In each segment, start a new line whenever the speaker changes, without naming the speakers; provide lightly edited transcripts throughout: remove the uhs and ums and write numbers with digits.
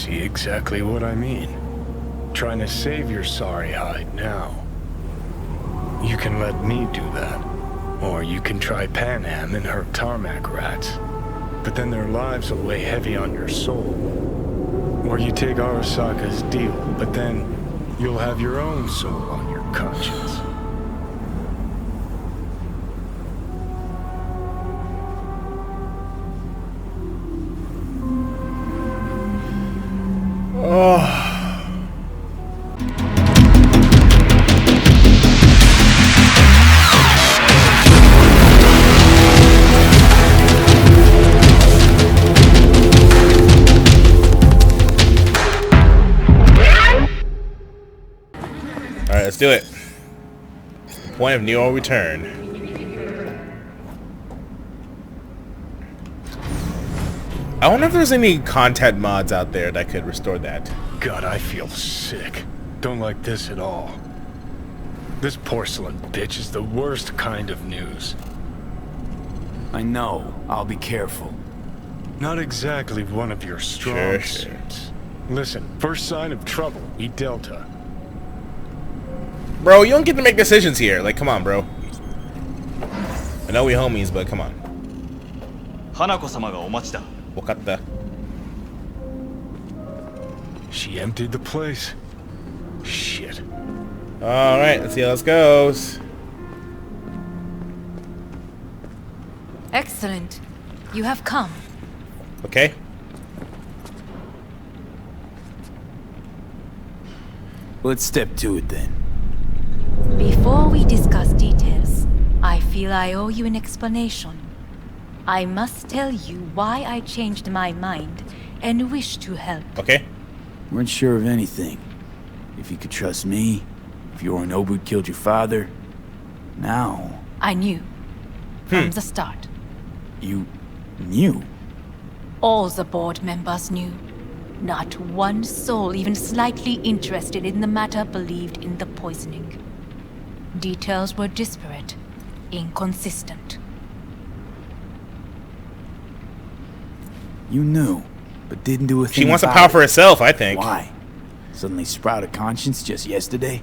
see exactly what I mean. Trying to save your sorry hide now. You can let me do that. Or you can try Panam and her tarmac rats. But then their lives will weigh heavy on your soul. Or you take Arasaka's deal, but then you'll have your own soul on your conscience.
Oh. Alright, let's do it. Point of no return. I wonder if there's any content mods out there that could restore that.
God, I feel sick. Don't like this at all. This porcelain bitch is the worst kind of news.
I know. I'll be careful.
Not exactly one of your strong suits. Listen, first sign of trouble, eat Delta.
Bro, you don't get to make decisions here. Like, come on, bro. I know we homies, but come on. Wakata.
She emptied the place. Shit.
Alright, let's see how this goes.
Excellent. You have come.
Okay.
Let's step to it then.
Before we discuss details, I feel I owe you an explanation. I must tell you why I changed my mind and wish to help.
Okay.
Weren't sure of anything. If you could trust me, if Yorinobu killed your father, now...
I knew. From the start.
You knew?
All the board members knew. Not one soul even slightly interested in the matter believed in the poisoning. Details were disparate, inconsistent.
You knew, but didn't do a thing.
She wants the power for herself, I think.
Why? Suddenly sprout a conscience just yesterday?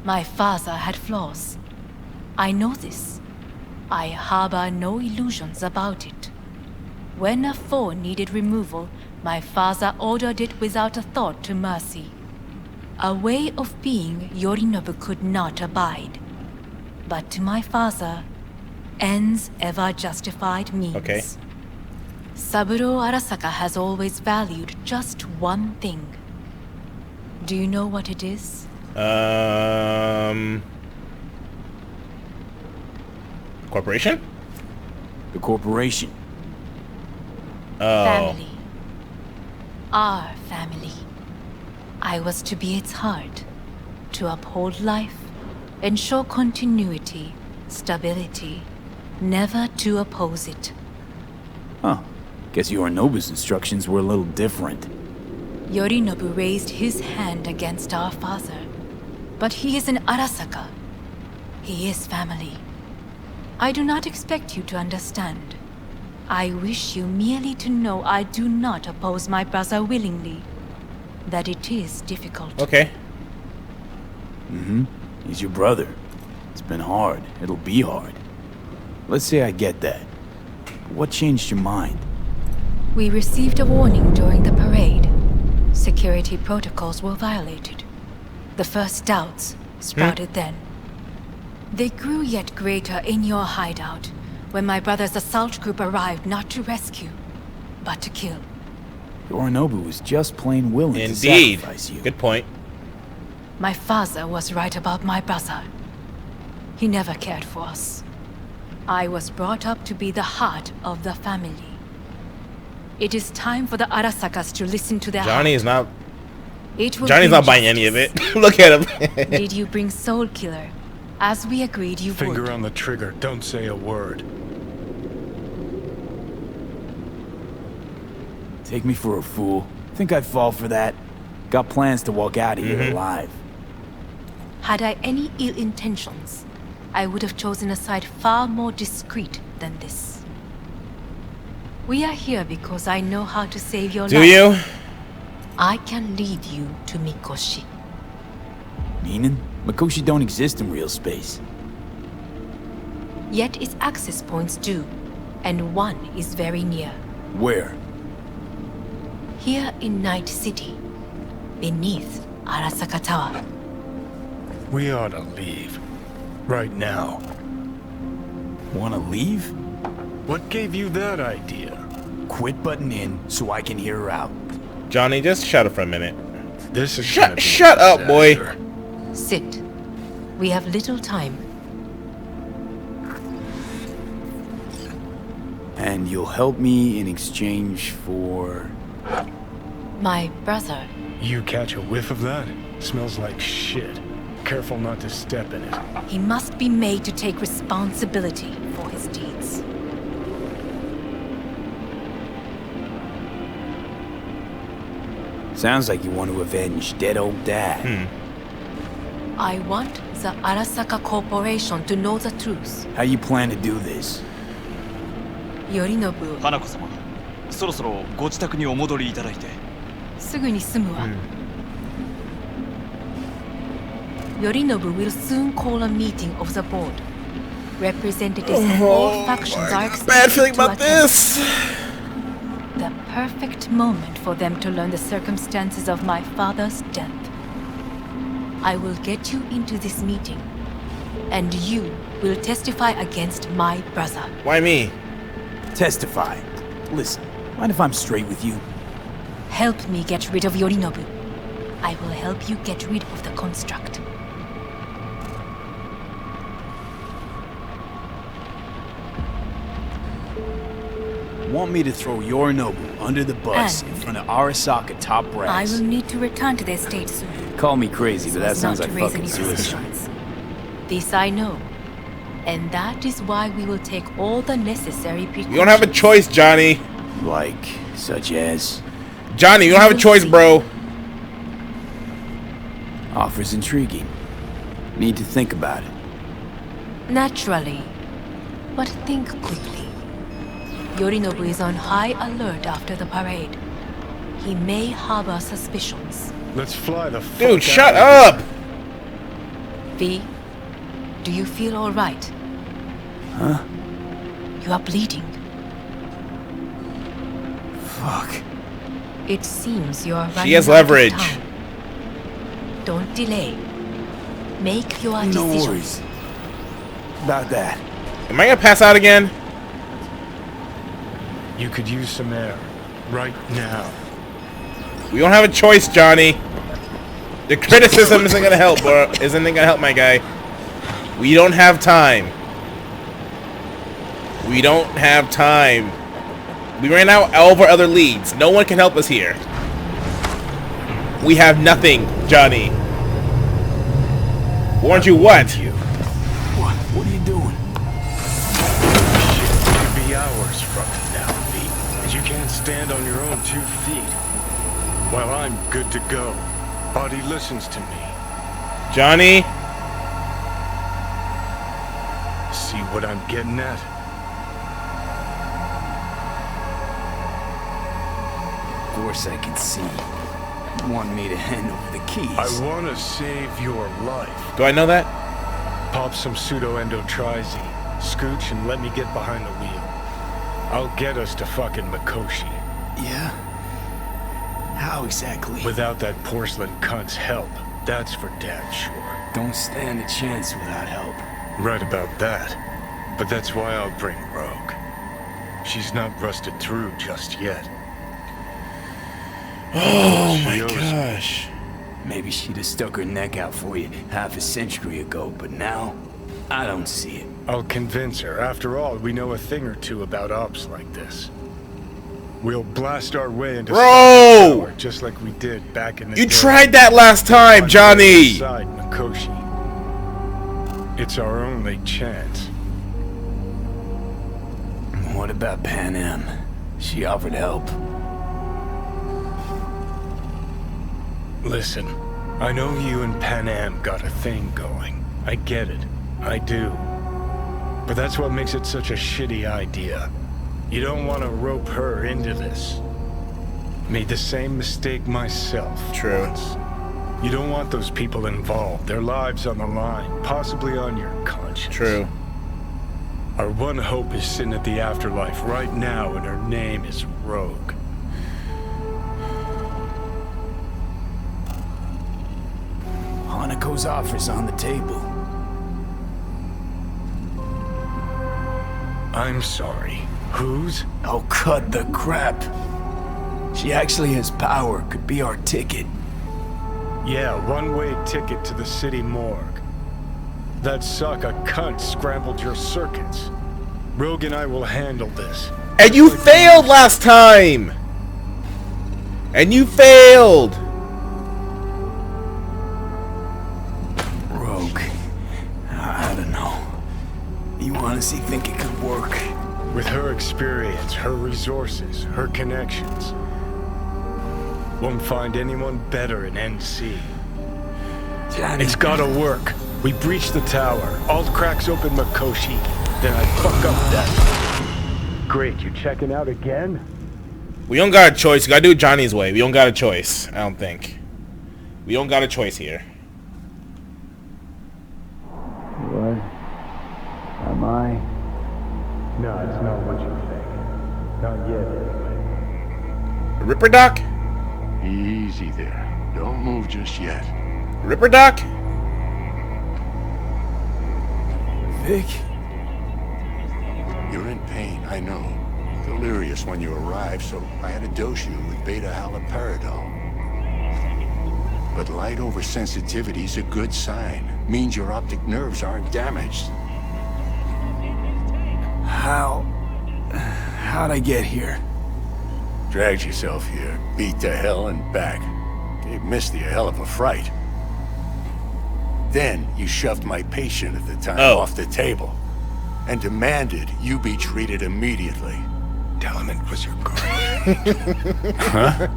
My father had flaws. I know this. I harbor no illusions about it. When a foe needed removal, my father ordered it without a thought to mercy. A way of being Yorinobu could not abide. But to my father, ends ever justified means.
Okay.
Saburo Arasaka has always valued just one thing. Do you know what it is?
Corporation?
The corporation.
Oh.
Family. Our family. I was to be its heart, to uphold life, ensure continuity, stability, never to oppose it.
Huh. Guess Yorinobu's instructions were a little different.
Yorinobu raised his hand against our father, but he is an Arasaka. He is family. I do not expect you to understand. I wish you merely to know I do not oppose my brother willingly. That it is difficult.
Okay.
He's your brother. It's been hard. It'll be hard. Let's say I get that. What changed your mind?
We received a warning during the parade. Security protocols were violated. The first doubts sprouted then. They grew yet greater in your hideout when my brother's assault group arrived not to rescue, but to kill.
Yorinobu was just plain willing to
Indeed.
sacrifice you.
Good point.
My father was right about my brother. He never cared for us. I was brought up to be the heart of the family. It is time for the Arasakas to listen to their
Johnny
heart.
is not.
It will
Johnny's
bring
not buying any of it.
justice.
Look at him.
Did you bring Soul Killer, as we agreed you
Finger
would?
on the trigger, don't say a word.
Take me for a fool. Think I'd fall for that? Got plans to walk out of here alive.
Had I any ill intentions, I would have chosen a side far more discreet than this. We are here because I know how to save your
Do
life.
you?
I can lead you to Mikoshi.
Meaning? Mikoshi don't exist in real space.
Yet its access points do, and one is very near.
Where?
Here in Night City, beneath Arasaka Tower.
We ought to leave. Right now.
Wanna leave?
What gave you that idea?
Quit butting in so I can hear her out.
Johnny, just shut up for a minute.
This is
Shut up, boy.
Sit. We have little time.
And you'll help me in exchange for...
My brother.
You catch a whiff of that? Smells like shit. Careful not to step in it.
He must be made to take responsibility for his deeds.
Sounds like you want to avenge dead old dad.
I want the Arasaka Corporation to know the truth.
How you plan to do this?
Yorinobu,
花子様、そろそろご自宅にお戻りいただいて。
すぐに済むわ。Yorinobu will soon call a meeting of the board. Representatives of all factions are
Bad feeling
expected to
about
attend.
this.
The perfect moment for them to learn the circumstances of my father's death. I will get you into this meeting, and you will testify against my brother.
Why me?
Testify. Listen, mind if I'm straight with you?
Help me get rid of Yorinobu. I will help you get rid of the construct.
Want me to throw Yorinobu under the bus in
And
front of Arasaka top
I
brass?
will need to return to their state soon.
Call me crazy, but
So
that
as
sounds
not
like
to raise
fucking
any
suicide.
suspicions. This I know. And that is why we will take all the necessary precautions.
You don't have a choice, Johnny.
Like, such as?
Johnny, you don't have a choice, bro.
Offers intriguing. Need to think about it.
Naturally. But think quickly. Yorinobu is on high alert after the parade. He may harbor suspicions.
Let's fly the fuck
Dude,
out
shut
of
up.
V, do you feel all right?
Huh?
You are bleeding.
Fuck.
It seems you are running
She has
out
leverage.
of time. Don't delay. Make your
No
decision.
worries. About that.
Am I gonna pass out again?
You could use some air. Right now.
We don't have a choice, Johnny. The criticism isn't gonna help, bro. Isn't gonna help, my guy. We don't have time. We don't have time. We ran out all of our other leads. No one can help us here. We have nothing, Johnny. Warned you what?
What are you doing?
Shit could be hours from now, V. And you can't stand on your own 2 feet. Well, I'm good to go. Body listens to me.
Johnny?
See what I'm getting at?
Of course I can see. You want me to hand over the keys.
I want to save your life.
Do I know that?
Pop some pseudo-endotrizine. Scooch and let me get behind the wheel. I'll get us to fucking Mikoshi.
Yeah? How exactly?
Without that porcelain cunt's help. That's for damn sure.
Don't stand a chance without help.
Right about that. But that's why I'll bring Rogue. She's not rusted through just yet.
Oh
She
my
owes me.
gosh.
Maybe she'd have stuck her neck out for you half a century ago, but now, I don't see it.
I'll convince her. After all, we know a thing or two about ops like this. We'll blast our way into
Bro!
power, just like we did back in the
You
day.
tried that last time, Johnny.
Inside Mikoshi. It's our only chance.
What about Pan Am? She offered help.
Listen, I know you and Pan Am got a thing going. I get it. I do. But that's what makes it such a shitty idea. You don't want to rope her into this. Made the same mistake myself.
True.
Once. You don't want those people involved, their lives on the line, possibly on your conscience.
True.
Our one hope is sitting at the afterlife right now, and her name is Rogue.
Hanako's offer's on the table.
I'm sorry. Whose?
Oh, cut the crap. She actually has power, could be our ticket.
Yeah, one-way ticket to the city morgue. That sucker cunt scrambled your circuits. Rogue and I will handle this.
And you failed last time! And you failed!
Rogue. I don't know. You honestly think it could work?
With her experience, her resources, her connections. Won't find anyone better in NC.
Johnny.
It's gotta work. We breach the tower. Alt cracks open Makoshi. Then I fuck up that. Great, you checking out again?
We don't got a choice. We gotta do it Johnny's way. We don't got a choice. I don't think. We don't got a choice here.
What? Am I?
No, it's not what you think. Not yet, anyway.
Ripper Doc?
Easy there. Don't move just yet.
Ripper Doc?
Vic?
You're in pain, I know. Delirious when you arrived, so I had to dose you with beta-haloperidol. But light oversensitivity's a good sign. Means your optic nerves aren't damaged.
How'd I get here?
Dragged yourself here, beat to hell and back. Gave Misty a hell of a fright. Then you shoved my patient at the time off the table and demanded you be treated immediately.
Tell him it was your girl.
Huh?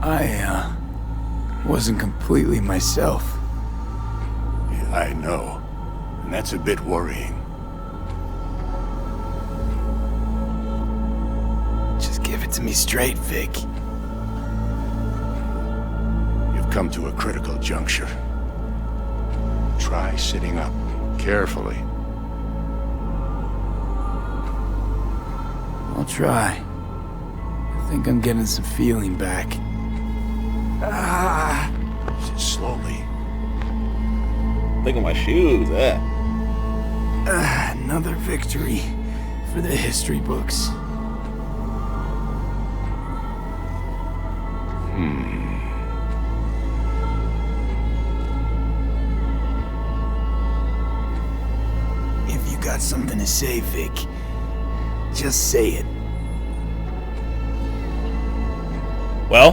I, wasn't completely myself.
Yeah, I know. And that's a bit worrying.
Just give it to me straight, Vic.
You've come to a critical juncture. Try sitting up, carefully.
I'll try. I think I'm getting some feeling back.
Slowly.
Look at my shoes.
Another victory for the history books. If you got something to say, Vic, just say it.
Well?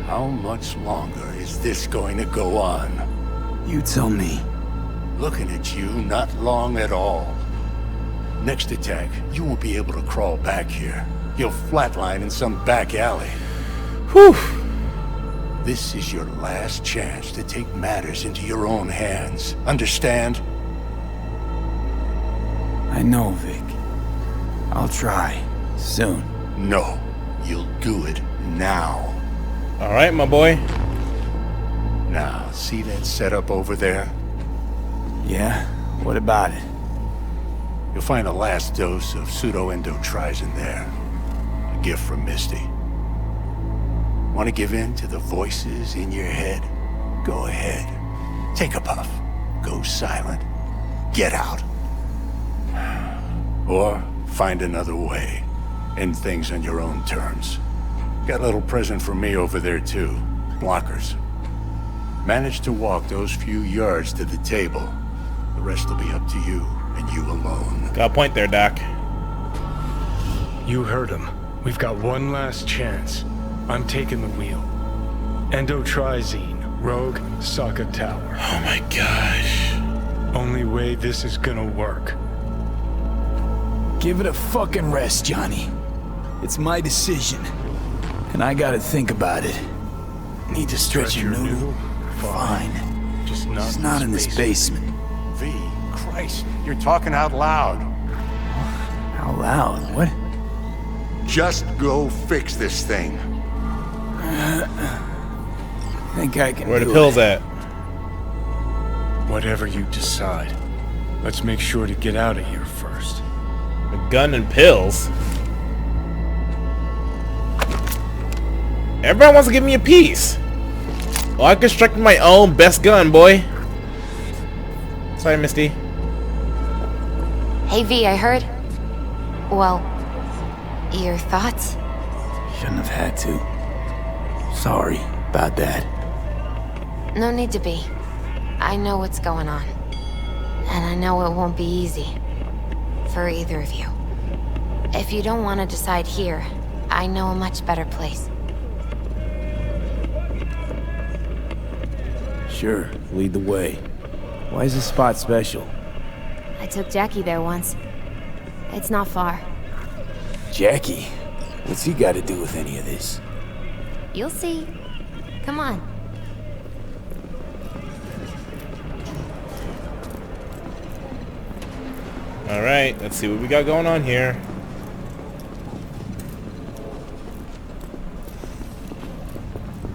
How much longer is this going to go on?
You tell me.
Looking at you, not long at all. Next attack, you won't be able to crawl back here. You'll flatline in some back alley.
Whew.
This is your last chance to take matters into your own hands. Understand?
I know, Vic. I'll try. Soon.
No. You'll do it now.
Alright, my boy.
Now, see that setup over there?
Yeah? What about it?
You'll find a last dose of pseudo-endotrizin there. A gift from Misty. Want to give in to the voices in your head? Go ahead. Take a puff. Go silent. Get out. Or find another way. End things on your own terms. Got a little present from me over there too. Blockers. Manage to walk those few yards to the table. The rest will be up to you, and you alone.
Got a point there, Doc.
You heard him. We've got one last chance. I'm taking the wheel. Endotrizine, Rogue, Saka Tower.
Oh my gosh.
Only way this is gonna work.
Give it a fucking rest, Johnny. It's my decision. And I gotta think about it. Need to stretch your noodle? Fine.
Just
It's not in this basement.
V, Christ, you're talking out loud.
How loud? What?
Just go fix this thing.
Think I can
Where the
do
pills
it.
at?
Whatever you decide, let's make sure to get out of here first.
A gun and pills. Everyone wants to give me a piece. Well, I constructed my own best gun, boy. Sorry, Misty.
Hey V, I heard. Well, your thoughts?
Shouldn't have had to. Sorry about that.
No need to be. I know what's going on. And I know it won't be easy. For either of you. If you don't want to decide here, I know a much better place.
Sure, lead the way. Why is this spot special?
I took Jackie there once. It's not far.
Jackie? What's he got to do with any of this?
You'll see. Come on.
Alright, let's see what we got going on here.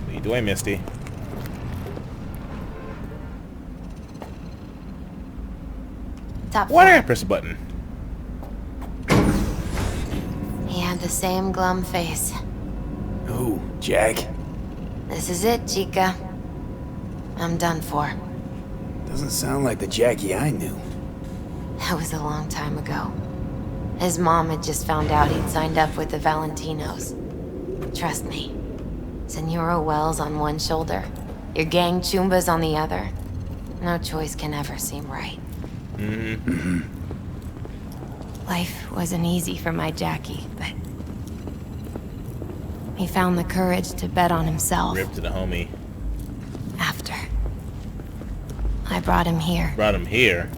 Lead the way, Misty.
Top
Why did
floor.
I press a button?
He had the same glum face.
Who? Jack?
This is it, Chica. I'm done for.
Doesn't sound like the Jackie I knew.
That was a long time ago. His mom had just found out he'd signed up with the Valentinos. Trust me. Senora Wells on one shoulder, your gang Chumbas on the other. No choice can ever seem right. Life wasn't easy for my Jackie, but he found the courage to bet on himself.
Rip to the homie.
After I brought him here.
Brought him here.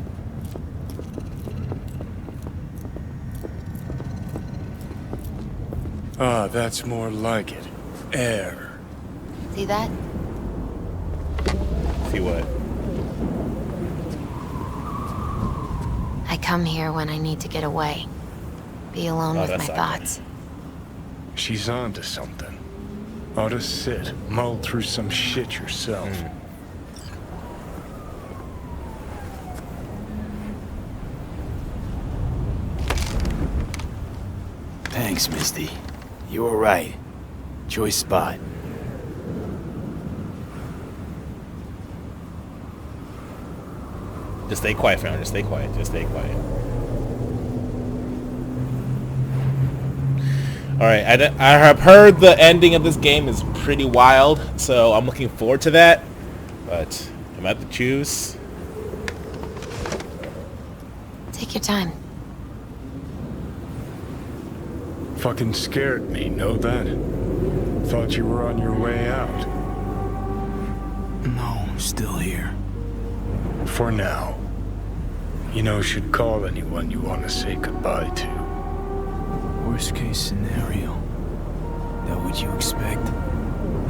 Ah, that's more like it. Air.
See that?
See what?
I come here when I need to get away. Be alone
Oh,
with my
that's not good.
thoughts.
She's onto something. Ought to sit, mull through some shit yourself.
Thanks, Misty. You were right. Choice spot.
Just stay quiet, fam. Just stay quiet. Just stay quiet. Alright, I have heard the ending of this game is pretty wild, so I'm looking forward to that. But I'm about to choose.
Take your time.
Fucking scared me, know that? Thought you were on your way out.
No, I'm still here.
For now. You know, should call anyone you want to say goodbye to.
Worst case scenario. That what you expect?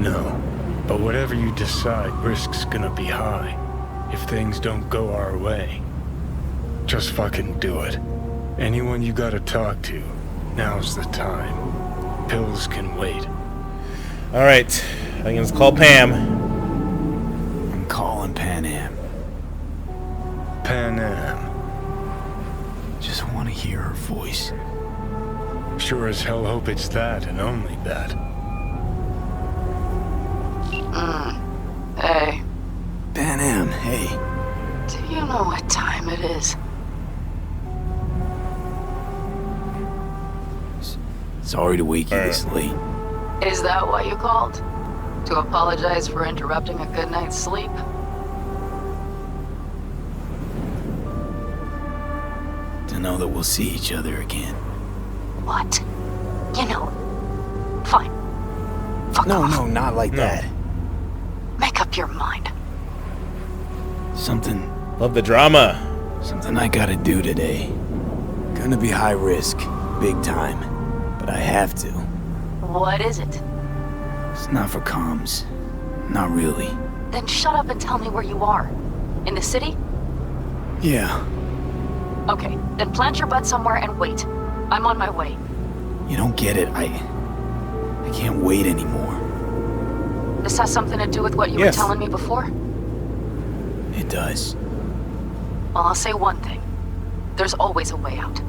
No. But whatever you decide, risk's gonna be high. If things don't go our way. Just fucking do it. Anyone you gotta talk to, now's the time. Pills can wait.
Alright, I think it's called Pam.
I'm calling Pan Am.
Pan Am.
Just want to hear her voice.
Sure as hell hope it's that and only that.
Hey,
Pan Am, hey.
do you know what time it is?
Sorry to wake you this late.
Is that why you called? To apologize for interrupting a good night's sleep?
To know that we'll see each other again.
What? You know, fine. Fuck
No,
off.
no, not like that.
Make up your mind.
Something
Love the drama.
I gotta do today. Gonna be high risk, big time. But I have to.
What is it?
It's not for comms. Not really.
Then shut up and tell me where you are. In the city?
Yeah.
Okay, then plant your butt somewhere and wait. I'm on my way.
You don't get it. I can't wait anymore.
This has something to do with what you were telling me before?
It does.
Well, I'll say one thing. There's always a way out.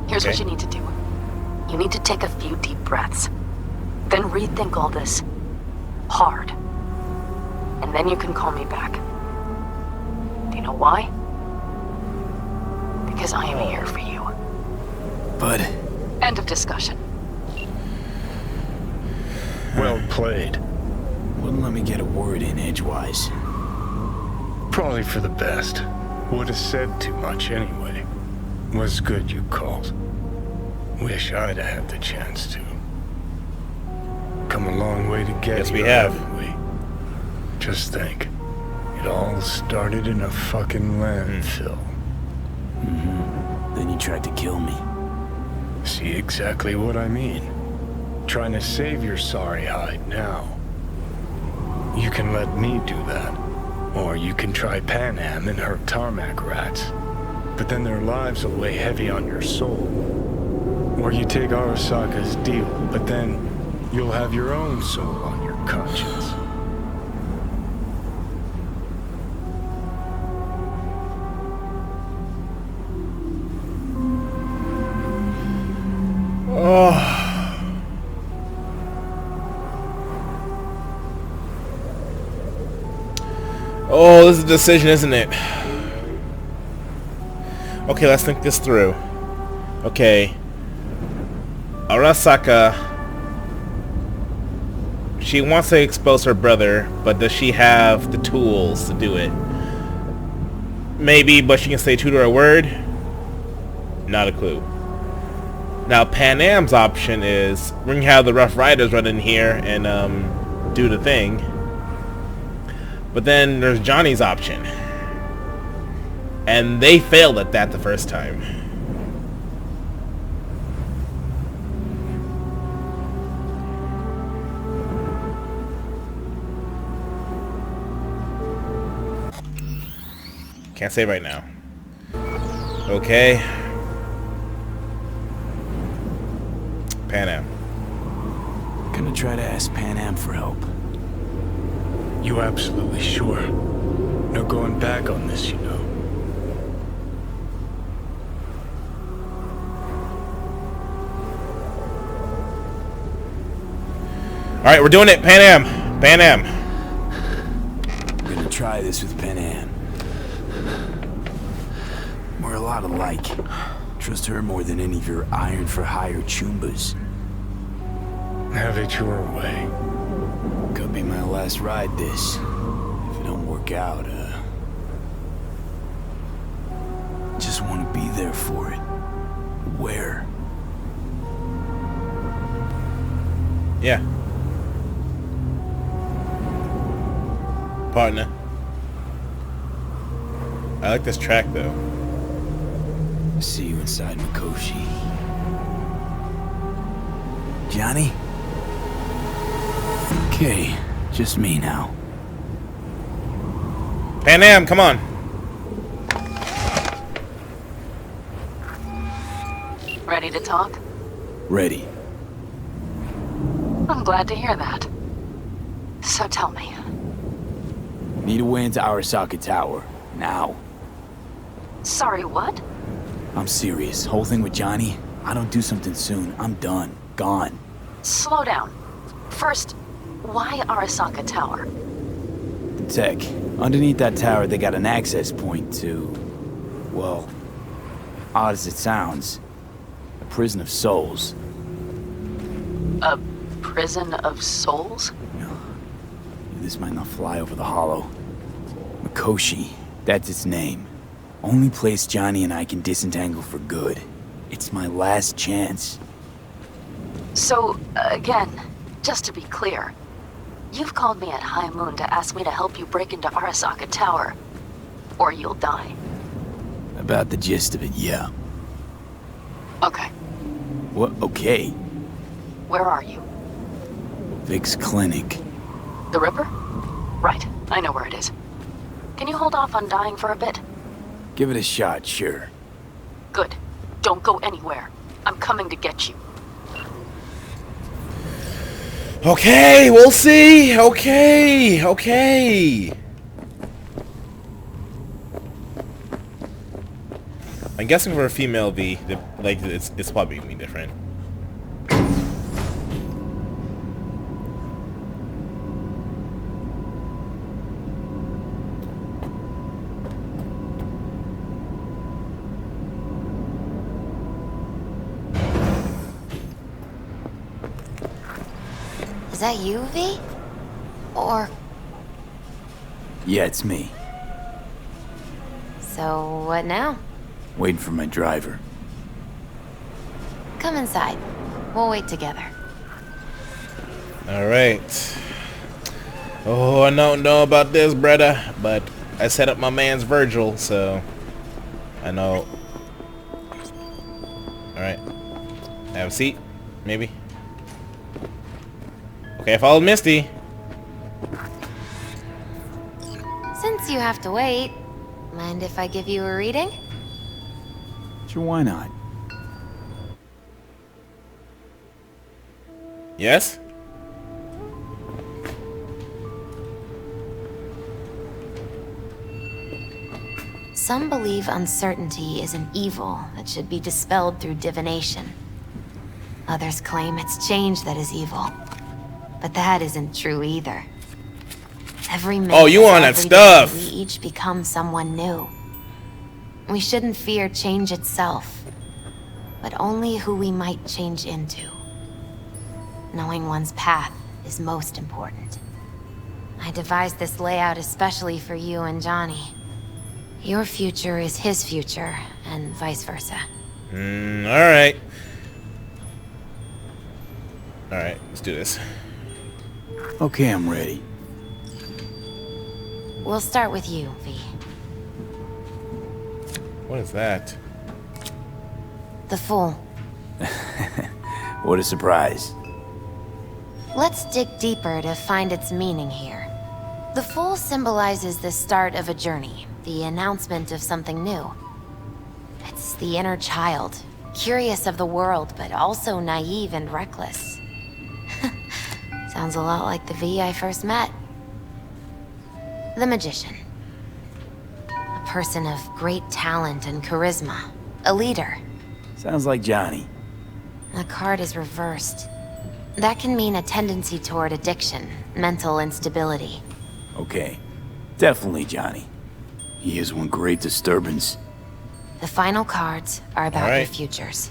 Here's what you need to do. You need to take a few deep breaths. Then rethink all this. Hard. And then you can call me back. Do you know why? Because I am here for you.
But...
End of discussion.
Well played.
Wouldn't let me get a word in edgewise.
Probably for the best. Would have said too much anyway. Was good you called. Wish I'd have had the chance to. Come a long way to get
Yes, we
here,
have.
haven't we? Just think. It all started in a fucking landfill.
Then you tried to kill me.
See exactly what I mean. Trying to save your sorry hide now. You can let me do that. Or you can try Pan Am and her tarmac rats. But then their lives will weigh heavy on your soul. Or you take Arasaka's deal, but then you'll have your own soul on your conscience.
Oh, this is a decision, isn't it? Okay, let's think this through. Okay. Arasaka. She wants to expose her brother, but does she have the tools to do it? Maybe, but she can stay true to her word? Not a clue. Now, Pan Am's option is we can have the Rough Riders run in here and do the thing. But then there's Johnny's option. And they failed at that the first time. Can't say right now. Okay. Pan Am.
Gonna try to ask Pan Am for help.
You absolutely sure? No going back on this, you know.
Alright, we're doing it. Pan Am. Pan Am.
I'm gonna try this with Pan Am. We're a lot alike. Trust her more than any of your iron-for-hire chumbas.
Have it your way.
Could be my last ride this. If it don't work out, just want to be there for it. Where?
Yeah. Partner. I like this track though.
See you inside Mikoshi. Johnny? Okay, just me now.
Pan Am, come on.
Ready to talk?
Ready.
I'm glad to hear that. So tell me.
Need a way into Arasaka Tower. Now.
Sorry, what?
I'm serious. Whole thing with Johnny, I don't do something soon, I'm done. Gone.
Slow down. First, why Arasaka Tower?
The tech. Underneath that tower, they got an access point to... well, odd as it sounds, a prison of souls.
A prison of souls?
This might not fly over the hollow. Mikoshi, that's its name. Only place Johnny and I can disentangle for good. It's my last chance.
So, again, just to be clear, you've called me at high moon to ask me to help you break into Arasaka Tower, or you'll die.
About the gist of it, yeah.
Okay.
What? Okay.
Where are you?
Vic's clinic.
The Ripper? Right, I know where it is. Can you hold off on dying for a bit?
Give it a shot, sure.
Good. Don't go anywhere. I'm coming to get you.
Okay, we'll see. Okay. I'm guessing for a female V, like it's probably gonna be different.
Is that you, V? Or...
Yeah, it's me.
So, what now?
Waiting for my driver.
Come inside. We'll wait together.
Alright. Oh, I don't know about this, brother, but I set up my man's Virgil, so I know. Alright. Have a seat, maybe. Okay, I followed Misty.
Since you have to wait, mind if I give you a reading?
Sure, why not?
Yes?
Some believe uncertainty is an evil that should be dispelled through divination. Others claim it's change that is evil. But that isn't true either. Every minute
Oh, you
of
on that
every
stuff.
day, we each become someone new. We shouldn't fear change itself, but only who we might change into. Knowing one's path is most important. I devised this layout especially for you and Johnny. Your future is his future, and vice versa.
Alright. Alright, let's do this.
Okay, I'm ready.
We'll start with you, V.
What is that?
The Fool.
What a surprise.
Let's dig deeper to find its meaning here. The Fool symbolizes the start of a journey, the announcement of something new. It's the inner child, curious of the world, but also naive and reckless. Sounds a lot like the V I first met. The Magician. A person of great talent and charisma. A leader.
Sounds like Johnny.
The card is reversed. That can mean a tendency toward addiction, mental instability.
Okay. Definitely Johnny. He is one great disturbance.
The final cards are about your
Alright.
futures.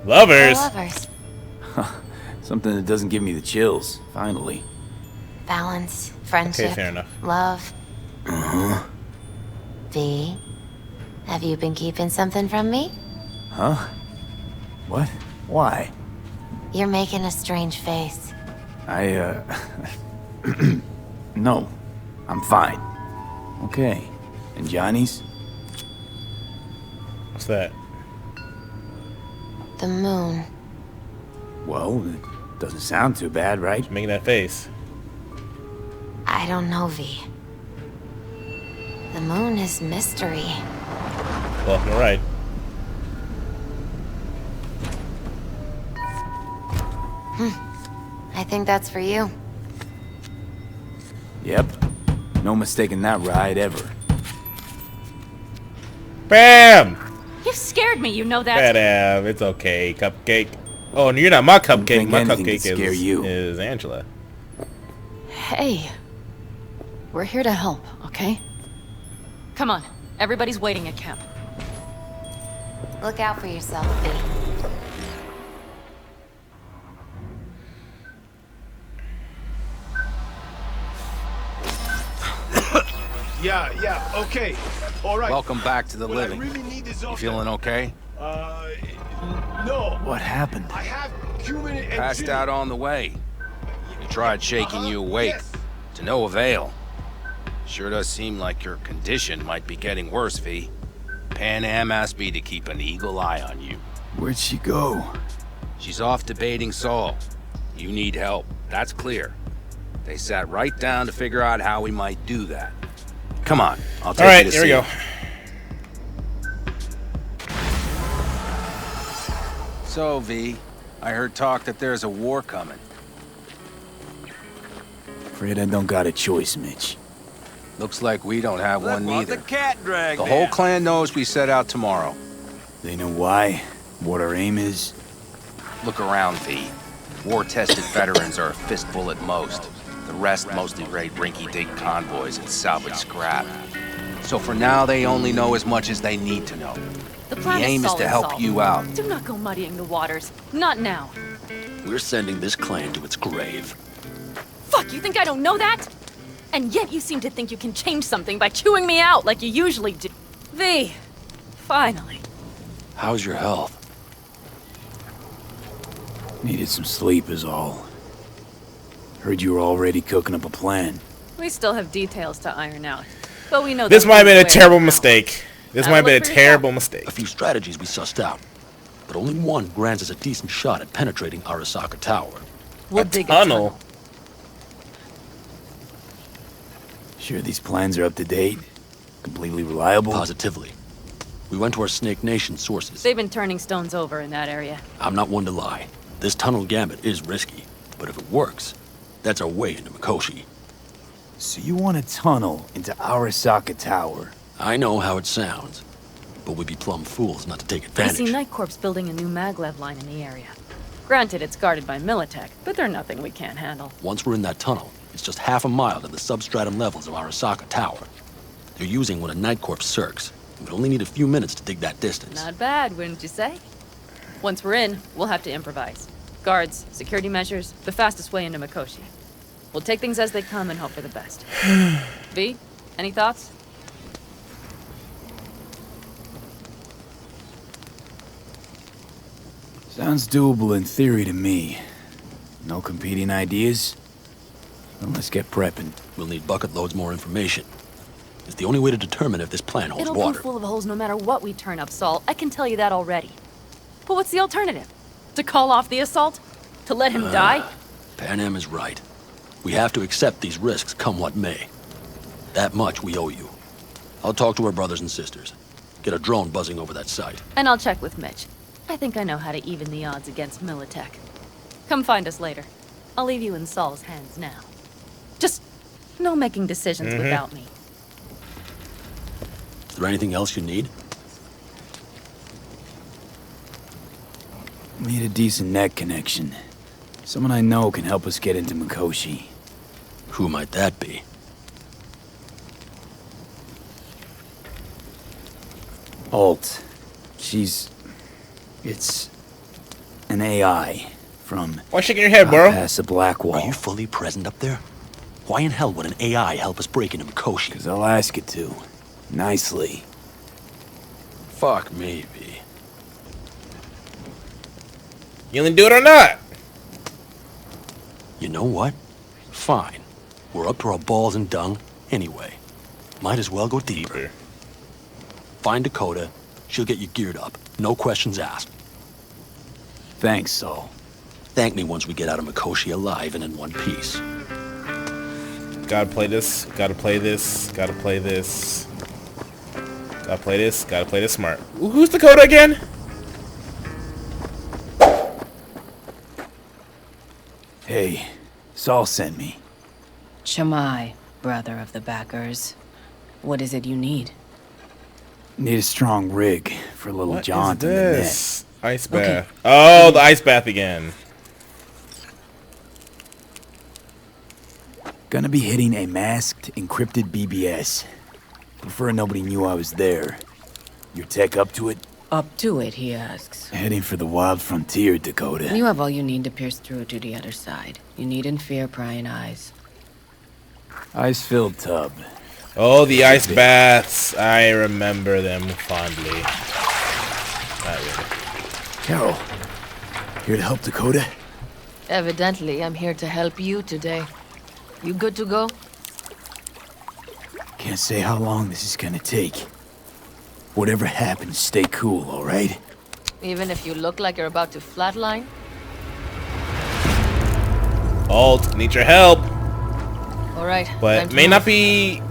Lovers!
For lovers.
Something that doesn't give me the chills, finally.
Balance, friendship,
Okay, fair enough.
love.
Uh-huh.
V, have you been keeping something from me?
Huh? What? Why?
You're making a strange face.
No. I'm fine. Okay. And Johnny's?
What's that?
The moon.
Well, it doesn't sound too bad, right?
Making that face.
I don't know, V. The moon is mystery.
Well, you're right.
I think that's for you.
Yep. No mistaking that ride ever.
Bam!
You scared me, you know that.
Bam! It's okay, Cupcake. Oh, and you're not my cupcake.
think
My
anything
cupcake
could scare you.
is Angela.
Hey, we're here to help, okay?
Come on, everybody's waiting at camp.
Look out for yourself, V.
Yeah, okay. All right.
Welcome back to the
But
living.
I really need this
You
off
feeling okay?
no.
What happened?
I have human and
Passed out on the way. We tried shaking you awake.
Yes.
To no avail. Sure does seem like your condition might be getting worse, V. Pan Am asked me to keep an eagle eye on you.
Where'd she go?
She's off debating Saul. You need help. That's clear. They sat right down to figure out how we might do that. Come on, I'll take
All right,
you to
here we
see
go.
her. So, V, I heard talk that there's a war coming.
Afraid I don't got a choice, Mitch.
Looks like we don't have one neither.
The cat drag.
The whole clan knows we set out tomorrow.
They know why, what our aim is.
Look around, V. War-tested veterans are a fistful at most. The rest mostly raid rinky-dink convoys and salvage scrap. So for now, they only know as much as they need to know.
The
aim is to help you out.
Do not go muddying the waters. Not now.
We're sending this clan to its grave.
Fuck, you think I don't know that? And yet you seem to think you can change something by chewing me out like you usually do. V, finally.
How's your health?
Needed some sleep is all. Heard you were already cooking up a plan.
We still have details to iron out. But we know
This might have been a terrible mistake. This might have been a terrible mistake.
A few strategies we sussed out, but only one grants us a decent shot at penetrating Arasaka Tower.
We'll dig a tunnel.
Sure these plans are up to date? Completely reliable?
Positively. We went to our Snake Nation sources.
They've been turning stones over in that area.
I'm not one to lie. This tunnel gambit is risky, but if it works, that's our way into Mikoshi.
So you want a tunnel into Arasaka Tower?
I know how it sounds, but we'd be plumb fools not to take
I
advantage.
see Night Corps building a new maglev line in the area. Granted, it's guarded by Militech, but they're nothing we can't handle.
Once we're in that tunnel, it's just half a mile to the substratum levels of Arasaka Tower. They're using one of Night Corps circs. We'd only need a few minutes to dig that distance.
Not bad, wouldn't you say? Once we're in, we'll have to improvise. Guards, security measures, the fastest way into Mikoshi. We'll take things as they come and hope for the best. V, any thoughts?
Sounds doable in theory to me. No competing ideas? Then let's get prepping.
We'll need bucket loads more information. It's the only way to determine if this plan holds
It'll
water.
be full of holes no matter what we turn up, Saul. I can tell you that already. But what's the alternative? To call off the assault? To let him die?
Pan Am is right. We have to accept these risks come what may. That much we owe you. I'll talk to our brothers and sisters. Get a drone buzzing over that site.
And I'll check with Mitch. I think I know how to even the odds against Militech. Come find us later. I'll leave you in Saul's hands now. Just no making decisions without me.
Is there anything else you need?
Need a decent net connection. Someone I know can help us get into Mikoshi.
Who might that be?
Alt. It's an AI from...
Why shaking your head, bro?
Past the black wall.
Are you fully present up there? Why in hell would an AI help us break into Mikoshi?
Because I'll ask it to. Nicely.
Fuck me, V.
You gonna do it or not?
You know what? Fine. We're up to our balls in dung anyway. Might as well go deeper. Find Dakota. She'll get you geared up. No questions asked.
Thanks, Saul.
Thank me once we get out of Mikoshi alive and in one piece.
Gotta play this. Gotta play this. Gotta play this. Gotta play this. Gotta play this smart. Who's Dakota again?
Hey, Saul sent me.
Shamai, brother of the backers. What is it you need?
Need a strong rig for a little jaunt in the net.
Ice bath. Okay. Oh, the ice bath again.
Gonna be hitting a masked, encrypted BBS. Prefer nobody knew I was there. Your tech up to it?
Up to it, he asks.
Heading for the wild frontier, Dakota.
You have all you need to pierce through to the other side. You needn't fear prying eyes.
Ice-filled tub.
Oh, the ice baths. I remember them fondly. Not really.
Carol, here to help Dakota?
Evidently, I'm here to help you today. You good to go?
Can't say how long this is gonna take. Whatever happens, stay cool, alright?
Even if you look like you're about to flatline?
Alt, need your help.
Alright.
But it may not be...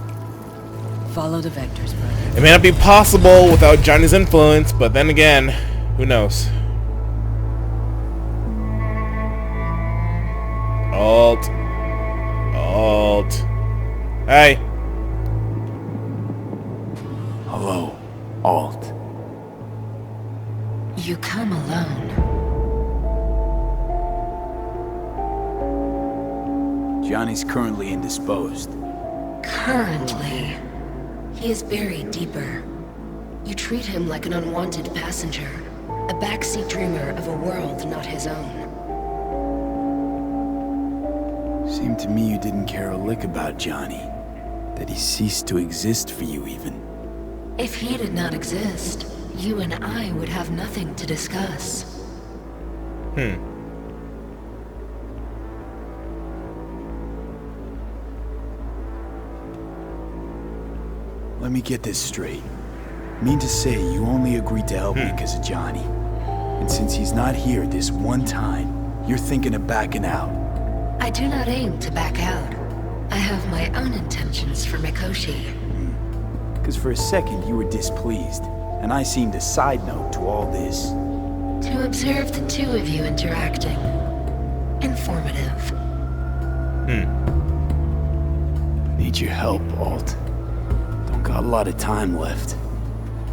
Follow the vectors, brother.
It may not be possible without Johnny's influence, but then again, who knows? Alt. Alt. Hey.
Hello, Alt.
You come alone.
Johnny's currently indisposed.
Currently, he is buried deeper. You treat him like an unwanted passenger, a backseat dreamer of a world not his own.
Seemed to me you didn't care a lick about Johnny. That he ceased to exist for you, even.
If he did not exist, you and I would have nothing to discuss.
Let me get this straight. Mean to say you only agreed to help me because of Johnny. And since he's not here this one time, you're thinking of backing out.
I do not aim to back out. I have my own intentions for Mikoshi.
Because for a second you were displeased, and I seemed a side note to all this.
To observe the two of you interacting. Informative.
Need your help, Alt. Don't got a lot of time left.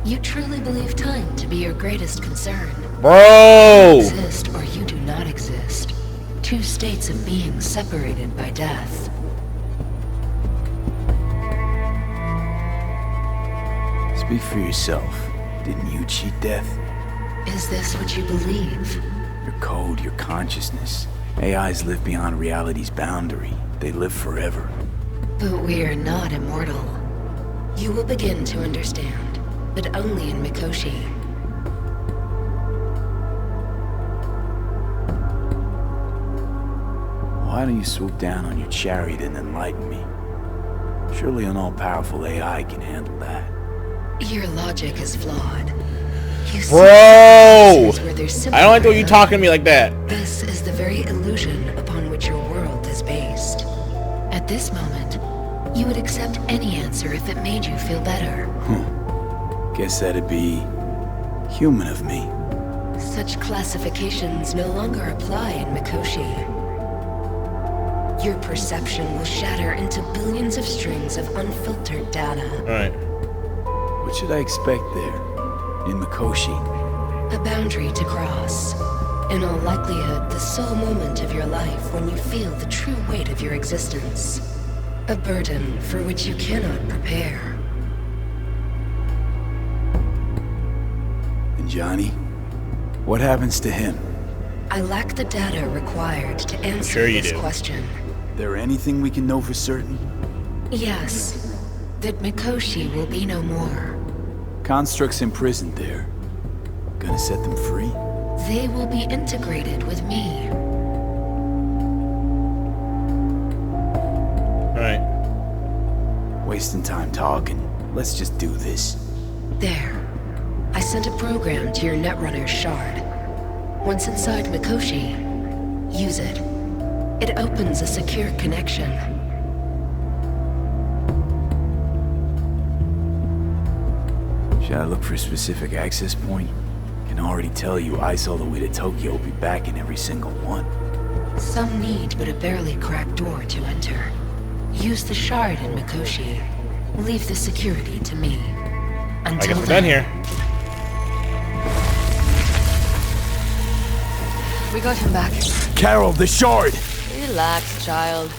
You truly believe time to be your greatest concern.
Bro!
You exist or you do not exist. Two states of being separated by death.
Speak for yourself. Didn't you cheat death?
Is this what you believe?
Your code, your consciousness. AIs live beyond reality's boundary. They live forever.
But we are not immortal. You will begin to understand, but only in Mikoshi.
Why don't you swoop down on your chariot and enlighten me? Surely an all-powerful AI can handle that.
Your logic is flawed. You see
Bro!
where there's
I don't like the way you talking to me like that.
This is the very illusion upon which your world is based. At this moment, you would accept any answer if it made you feel better.
Guess that'd be human of me.
Such classifications no longer apply in Mikoshi. Your perception will shatter into billions of strings of unfiltered data.
Alright.
What should I expect there? In Mikoshi?
A boundary to cross. In all likelihood, the sole moment of your life when you feel the true weight of your existence. A burden for which you cannot prepare.
And Johnny? What happens to him?
I lack the data required to answer this question.
There anything we can know for certain?
Yes. That Mikoshi will be no more.
Constructs imprisoned there. Gonna set them free?
They will be integrated with me.
Alright.
Wasting time talking. Let's just do this.
There. I sent a program to your Netrunner's shard. Once inside Mikoshi, use it. It opens a secure connection.
Should I look for a specific access point? Can already tell you ice all the way to Tokyo will be back in every single one.
Some need but a barely cracked door to enter. Use the shard in Mikoshi. Leave the security to me.
I
Until
guess we're done here.
We got him back.
Carol, the shard!
Relax, child.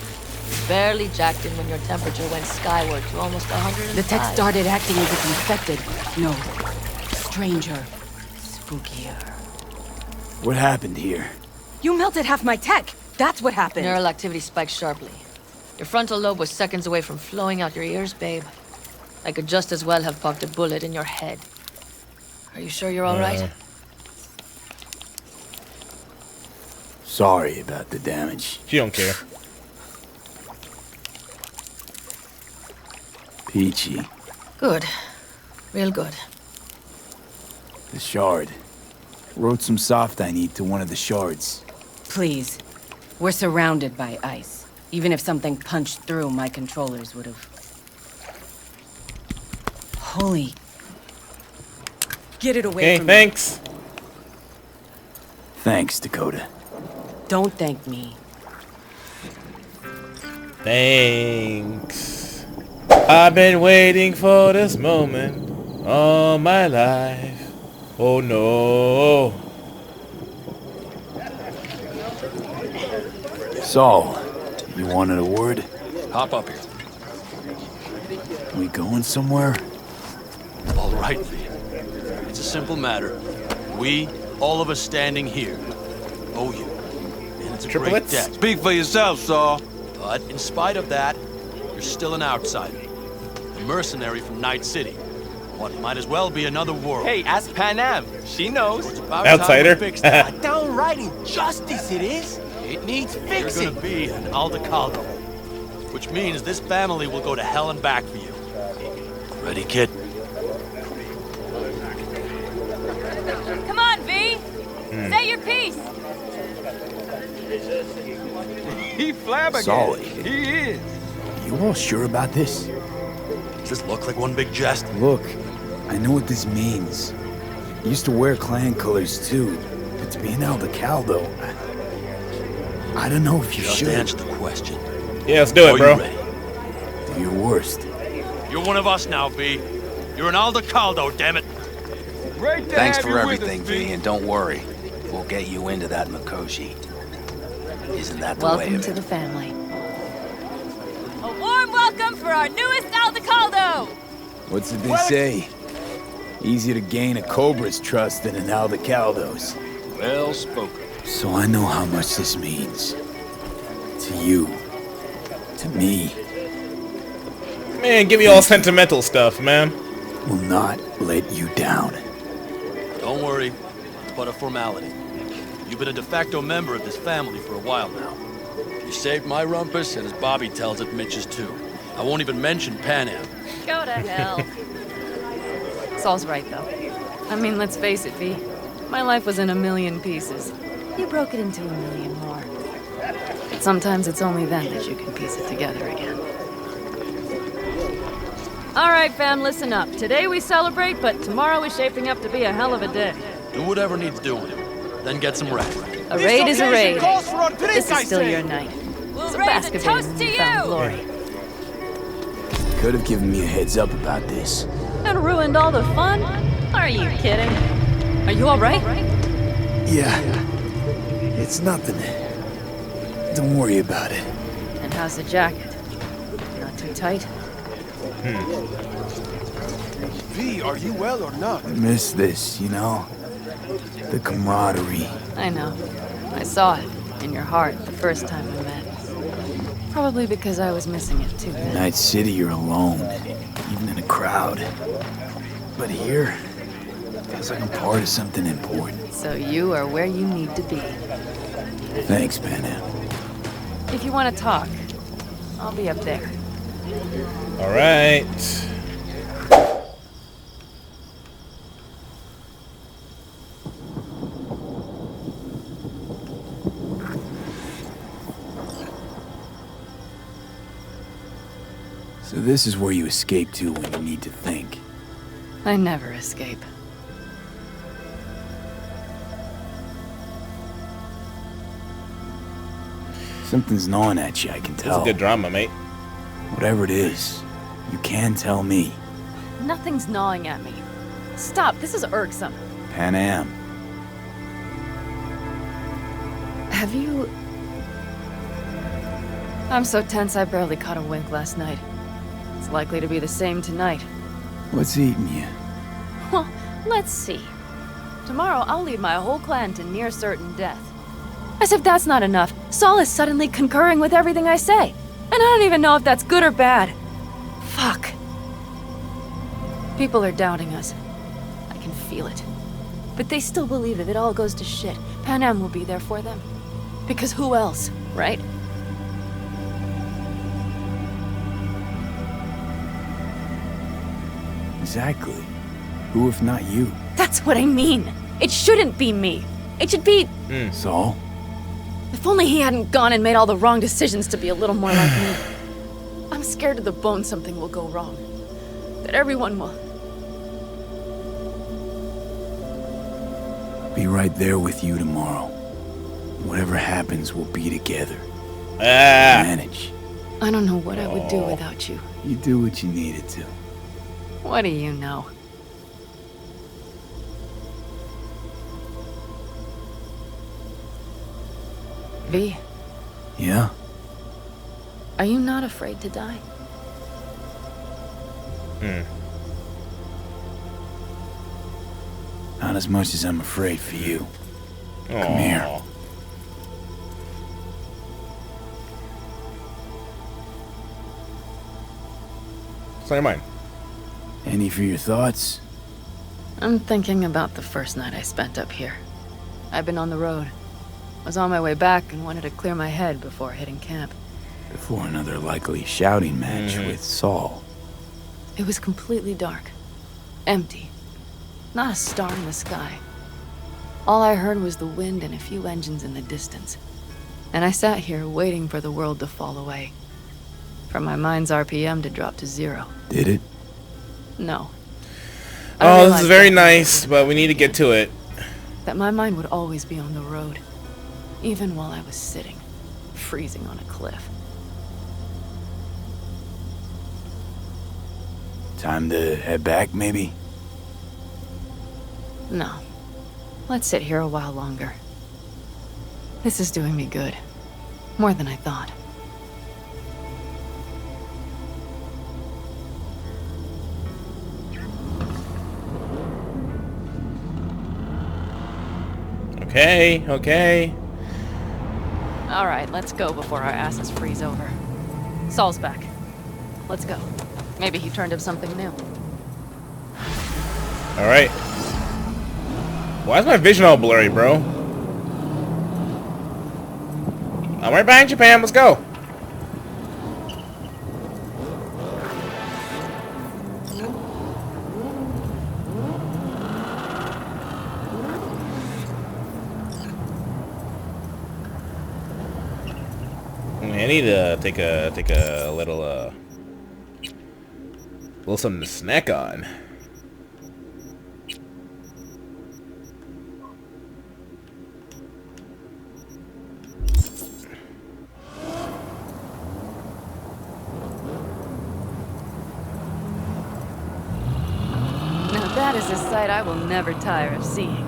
Barely jacked in when your temperature went skyward to almost 105.
The tech started acting as if infected. No. Stranger. Spookier.
What happened here?
You melted half my tech! That's what happened!
Neural activity spiked sharply. Your frontal lobe was seconds away from flowing out your ears, babe. I could just as well have popped a bullet in your head. Are you sure you're all right?
Sorry about the damage.
She don't care.
Peachy.
Good. Real good.
The shard. Wrote some soft I need to one of the shards.
Please. We're surrounded by ice. Even if something punched through, my controllers would have... Holy... Get it away from me.
Thanks.
Thanks, Dakota.
Don't thank me.
Thanks. I've been waiting for this moment all my life. Oh no.
Saul, you wanted a word?
Hop up here.
We going somewhere?
All right, V. It's a simple matter. We, all of us standing here, owe you. And it's a great
Triplets?
debt.
Speak for yourself, Saul.
But in spite of that, you're still an outsider. A mercenary from Night City. What might as well be another world.
Hey, ask Panam. She knows.
It's about
Outsider.
time we fixed that.
Downright injustice it is. It needs
You're
fixing.
gonna be an Aldecaldo. Which means this family will go to hell and back for you. Ready, kid?
Come on, V! Say your piece!
He flabbergasted.
Solid.
He is.
You all sure about this?
Does this look like one big jest?
Look, I know what this means. Used to wear clan colors too, but to be an Aldecaldo, I don't know if you
Just
should.
answer the question.
Yeah, let's do it,
Are
bro.
you ready?
Do your worst.
You're one of us now, V. You're an Aldecaldo, damn it.
Great to
Thanks
have
for
you
everything,
with us,
V, and don't worry. We'll get you into that Mikoshi. Isn't that the way
Welcome
of
to
it?
the family. A warm welcome for our newest Aldecaldo!
What's it they say? Easier to gain a Cobra's trust than an Aldecaldo's.
Well spoken.
So I know how much this means. To you. To me.
Man, give me all sentimental stuff, man.
Will not let you down.
Don't worry. It's but a formality. You've been a de facto member of this family for a while now. You saved my rumpus, and as Bobby tells it, Mitch's too. I won't even mention Panam.
Go to hell. Saul's right, though. I mean, let's face it, V. My life was in a million pieces. You broke it into a million more. But sometimes it's only then that you can piece it together again. All right, fam, listen up. Today we celebrate, but tomorrow is shaping up to be a hell of a day.
Do whatever needs doing. Then get some rest.
A raid is a raid.
Calls for a drink,
This
I
is still
say.
your night.
We'll
So
raise
bask
a
a bit
toast
in
to
newfound
you!
glory.
Could have given me a heads up about this.
And ruined all the fun? Are you kidding? Are you all right?
Yeah. It's nothing. Don't worry about it.
And how's the jacket? Not too tight?
V, are you well or not?
I miss this, you know? The camaraderie.
I know. I saw it in your heart the first time we met. Probably because I was missing it too then.
Night City, you're alone, even in a crowd. But here, feels like I'm part of something important.
So you are where you need to be.
Thanks, Panam.
If you want to talk, I'll be up there.
All right.
So this is where you escape to when you need to think.
I never escape.
Something's gnawing at you, I can
It's
tell.
a good drama, mate.
Whatever it is, you can tell me.
Nothing's gnawing at me. Stop, this is irksome.
Panam.
Have you... I'm so tense I barely caught a wink last night. It's likely to be the same tonight.
What's eating you?
Well, let's see. Tomorrow I'll lead my whole clan to near certain death. As if that's not enough, Saul is suddenly concurring with everything I say. And I don't even know if that's good or bad. Fuck. People are doubting us. I can feel it. But they still believe if it all goes to shit, Panam will be there for them. Because who else, right?
Exactly. Who if not you?
That's what I mean. It shouldn't be me. It should be...
Saul?
If only he hadn't gone and made all the wrong decisions to be a little more like me. I'm scared to the bone something will go wrong. That everyone will...
Be right there with you tomorrow. Whatever happens, we'll be together. Manage.
I don't know what I would do without you.
You do what you needed to.
What do you know? V,
Yeah?
are you not afraid to die?
Not as much as I'm afraid for you. Come here.
What's on your mind?
Any for your thoughts?
I'm thinking about the first night I spent up here. I've been on the road. Was on my way back and wanted to clear my head before hitting camp.
Before another likely shouting match with Saul.
It was completely dark. Empty. Not a star in the sky. All I heard was the wind and a few engines in the distance. And I sat here waiting for the world to fall away. For my mind's RPM to drop to 0.
Did it?
No.
Oh, this is very nice, but we need to get to it.
That my mind would always be on the road. Even while I was sitting, freezing on a cliff.
Time to head back, maybe?
No. Let's sit here a while longer. This is doing me good. More than I thought.
Okay, okay.
All right, let's go before our asses freeze over. Saul's back. Let's go. Maybe he turned up something new.
All right. Why is my vision all blurry, bro? I'm right behind you, Pam. Let's go. I need to take a little something to snack on.
Now that is a sight I will never tire of seeing.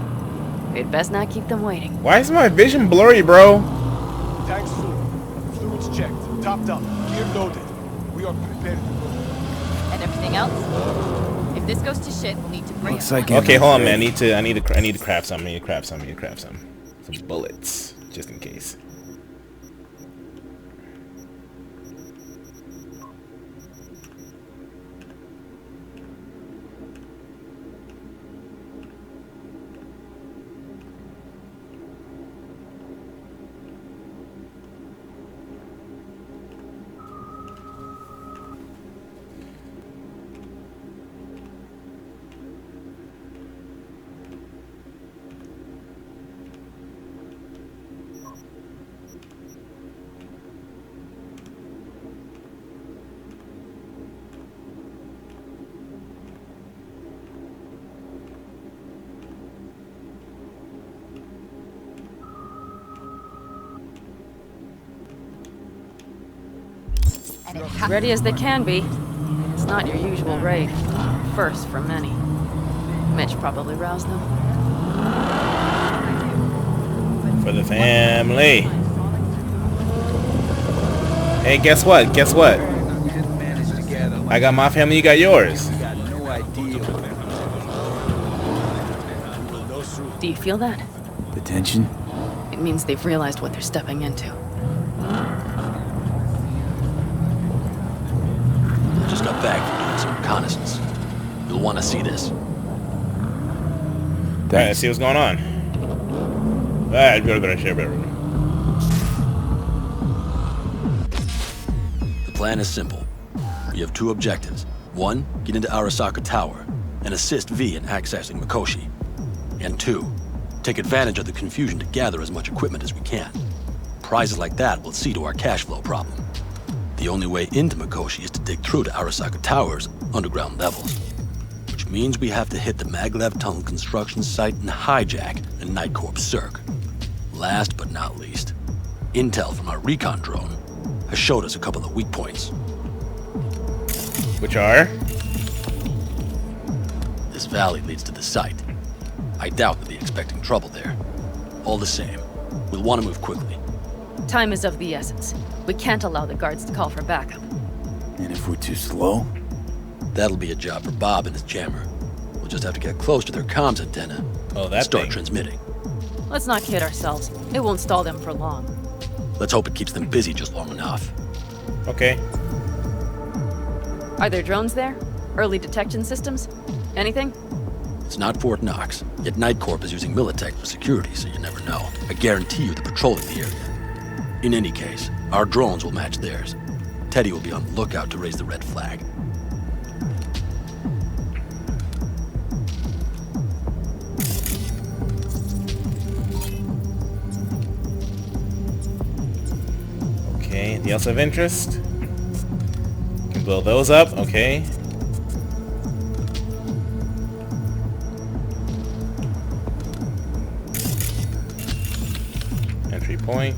We'd best not keep them waiting.
Why is my vision blurry, bro?
Tanks full. Fluids checked. Topped up. Gear loaded. We are prepared to go.
And everything else? If this goes to shit, we'll need to bring
Looks
it.
like
Okay, hold on, man. I need to craft some. Some bullets, just in case.
Ready as they can be. It's not your usual raid. First for many. Mitch probably roused them.
For the family. Hey, guess what? Guess what? I got my family, you got yours.
Do you feel that?
The tension?
It means they've realized what they're stepping into.
Just got back from doing some reconnaissance. You'll want to see this.
Alright, let's see what's going on. Alright,
The plan is simple. We have 2 objectives. 1, get into Arasaka Tower and assist V in accessing Mikoshi. And 2, take advantage of the confusion to gather as much equipment as we can. Prizes like that will see to our cash flow problem. The only way into Mikoshi is to dig through to Arasaka Tower's underground levels. Which means we have to hit the Maglev Tunnel construction site and hijack a Night Corps Cirque. Last but not least, intel from our recon drone has showed us a couple of weak points.
Which are?
This valley leads to the site. I doubt they'll be expecting trouble there. All the same, we'll want to move quickly.
Time is of the essence. We can't allow the guards to call for backup.
And if we're too slow?
That'll be a job for Bob and his jammer. We'll just have to get close to their comms antenna and start transmitting.
Let's not kid ourselves. It won't stall them for long.
Let's hope it keeps them busy just long enough.
Okay.
Are there drones there? Early detection systems? Anything?
It's not Fort Knox, yet Night Corp is using Militech for security, so you never know. I guarantee you they're patrolling the area. In any case, our drones will match theirs. Teddy will be on the lookout to raise the red flag.
Okay, anything else of interest? Can blow those up, okay. Entry point.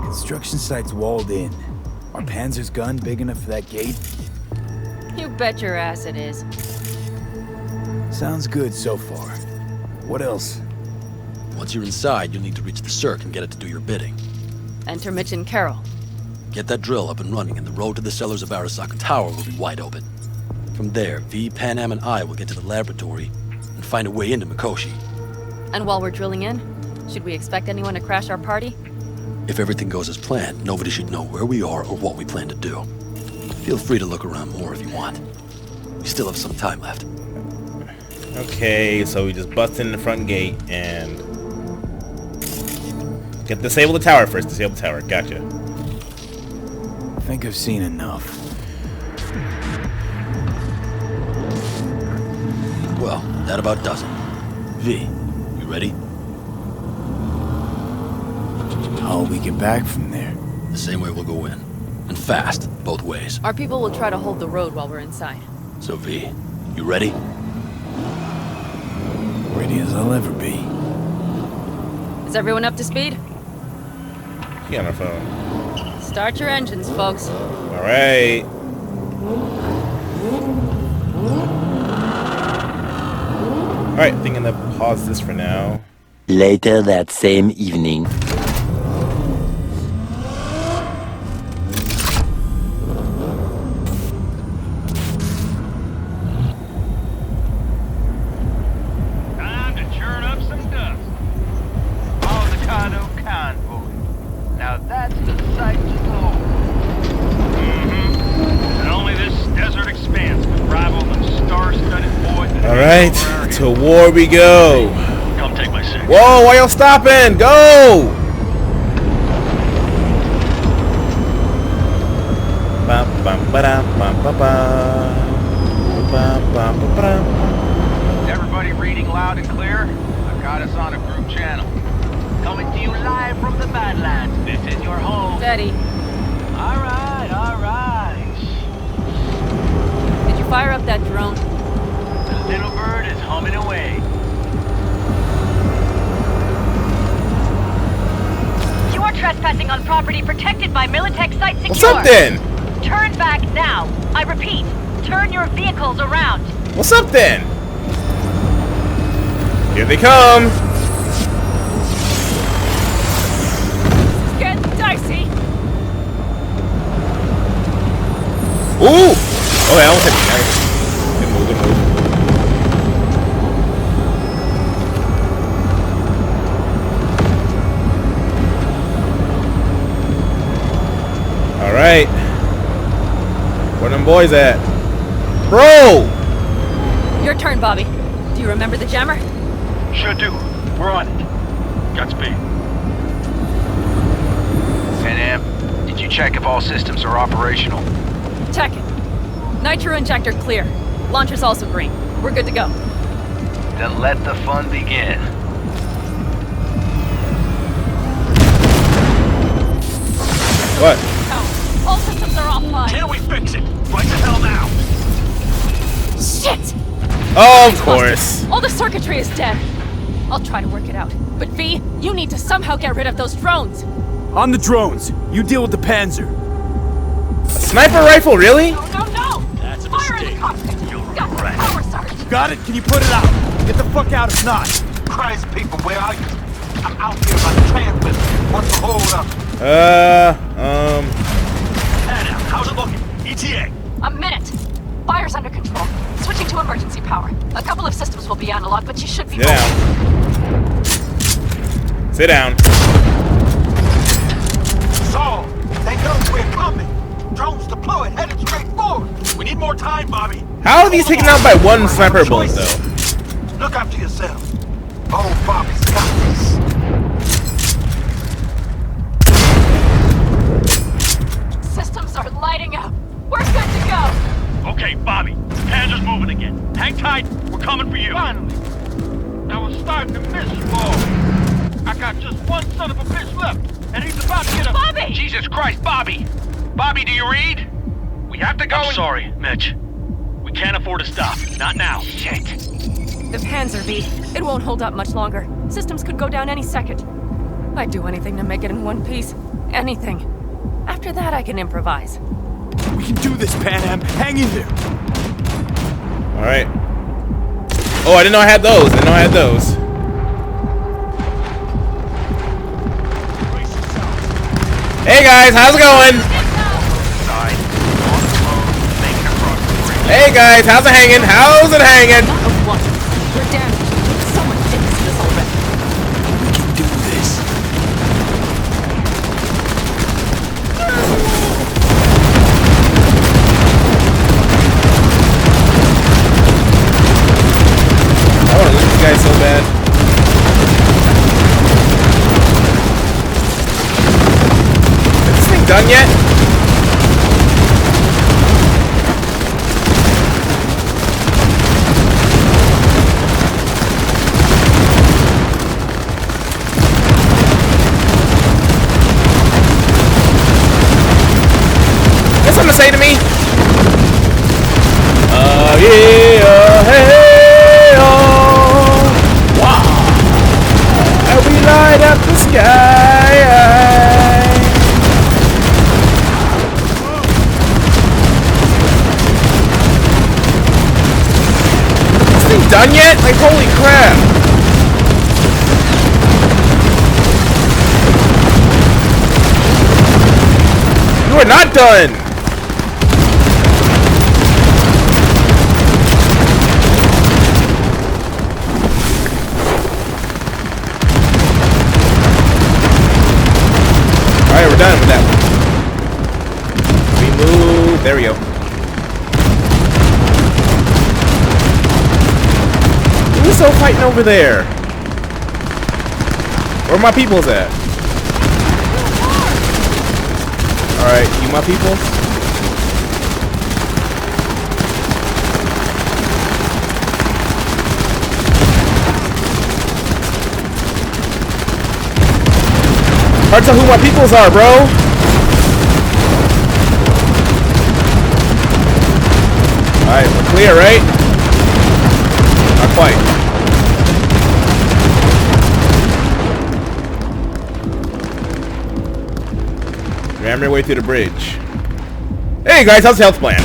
Construction site's walled in. Are Panzer's gun big enough for that gate?
You bet your ass it is.
Sounds good so far. What else?
Once you're inside, you'll need to reach the circ and get it to do your bidding.
Enter Mitch and Carol.
Get that drill up and running, and the road to the cellars of Arasaka Tower will be wide open. From there, V, Pan Am, and I will get to the laboratory and find a way into Mikoshi.
And while we're drilling in, should we expect anyone to crash our party?
If everything goes as planned, nobody should know where we are or what we plan to do. Feel free to look around more if you want. We still have some time left.
Okay, so we just bust in the front gate and disable the tower first. Disable the tower. Gotcha.
I think I've seen enough.
Well, that about does it. V, you ready?
How we get back from there?
The same way we'll go in. And fast, both ways.
Our people will try to hold the road while we're inside.
So V, you ready?
Ready as I'll ever be.
Is everyone up to speed?
Get on our phone.
Start your engines, folks.
Alright. Alright, I think I'm gonna pause this for now.
Later that same evening.
Alright, to war we go.
Come take my seat.
Whoa, why y'all stopping? Go!
Everybody reading loud and clear? I've got us on a group channel. Coming to you live from the Badlands. This is your home.
Steady.
All right, all right.
Did you fire up that drone?
The little bird is humming away.
You are trespassing on property protected by Militech Site Secure.
What's up then?
Turn back now. I repeat, turn your vehicles around.
What's up then? Here they come.
It's getting dicey.
Ooh! Okay, I almost hit me. Nice. Good move, good move. Alright. Where them boys at? Bro!
Your turn, Bobby. Do you remember the jammer?
Sure do. We're on it. Godspeed.
Pan Am, did you check if all systems are operational?
Check it. Nitro injector clear. Launcher's also green. We're good to go.
Then let the fun begin.
What?
Oh, all systems are offline.
Can we fix it? Right the hell now.
Shit!
Oh, of course.
All the circuitry is dead. I'll try to work it out. But V, you need to somehow get rid of those drones.
On the drones. You deal with the Panzer.
A sniper rifle, really?
No, no, no!
That's a
Fire in
mistake.
the cockpit! Got the power, Sarge!
Got it? Can you put it out? Get the fuck out if not.
Christ, people, where are you? I'm out here by the transmitter. What's the hold up?
Adam, how's it looking? ETA.
A minute. Fire's under control. Switching to emergency power. A couple of systems will be analog, but you should be
Sit down. Sit down.
So, they know we're coming. Drones deployed, headed straight forward.
We need more time, Bobby.
How are these taken out by one sniper bullet, though?
Look after yourself. Oh, Bobby's got this.
Systems are lighting up. We're good to go.
Okay, Bobby. Panzer's moving again. Hang tight. We're coming for you.
Finally. I was starting to miss you all. I got just one son of a bitch left, and he's about to get a...
Bobby!
Jesus Christ, Bobby! Bobby, do you read? We have to go
I'm sorry, Mitch. We can't afford to stop. Not now.
Shit.
The Panzer, V. It won't hold up much longer. Systems could go down any second. I'd do anything to make it in one piece. Anything. After that, I can improvise.
We can do this, Pan Am. Hang in there.
Alright. Oh, I didn't know I had those. Hey guys, how's it going? Hey guys, how's it hanging? How's it hanging?
We're damaged. Someone fixed this already.
We can do this.
I want to look at this guy so bad. Is this thing done yet? Got something to say to me? Yeah, hey, oh, wow. And we light up the sky. Is this thing done yet? Like, holy crap. You are not done. Alright, we're done with that one. We move. There we go. Who's so fighting over there? Where my peoples at? Alright, you my peoples? Hard to tell who my peoples are, bro. Alright, we're clear, right? Not quite. Ram your way through the bridge. Hey guys, how's the health plan?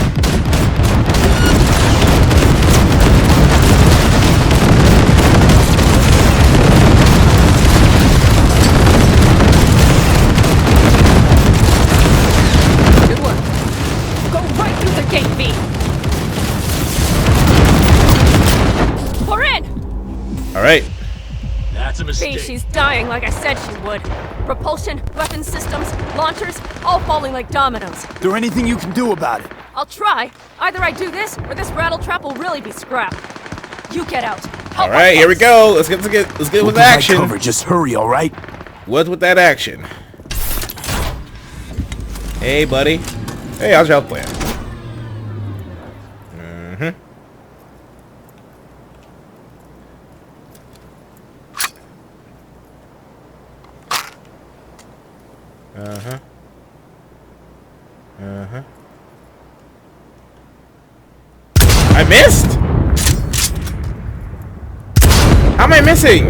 Alright.
That's a mistake.
She's dying like I said she would. Propulsion, weapon systems, launchers, all falling like dominoes.
Is there anything you can do about it?
I'll try. Either I do this, or this rattle trap will really be scrapped. You get out.
Alright, here we go. Let's get with action.
Cover. Just hurry, alright?
What's with that action? Hey, buddy. Hey, how's your health plan? I missed? How am I I missing?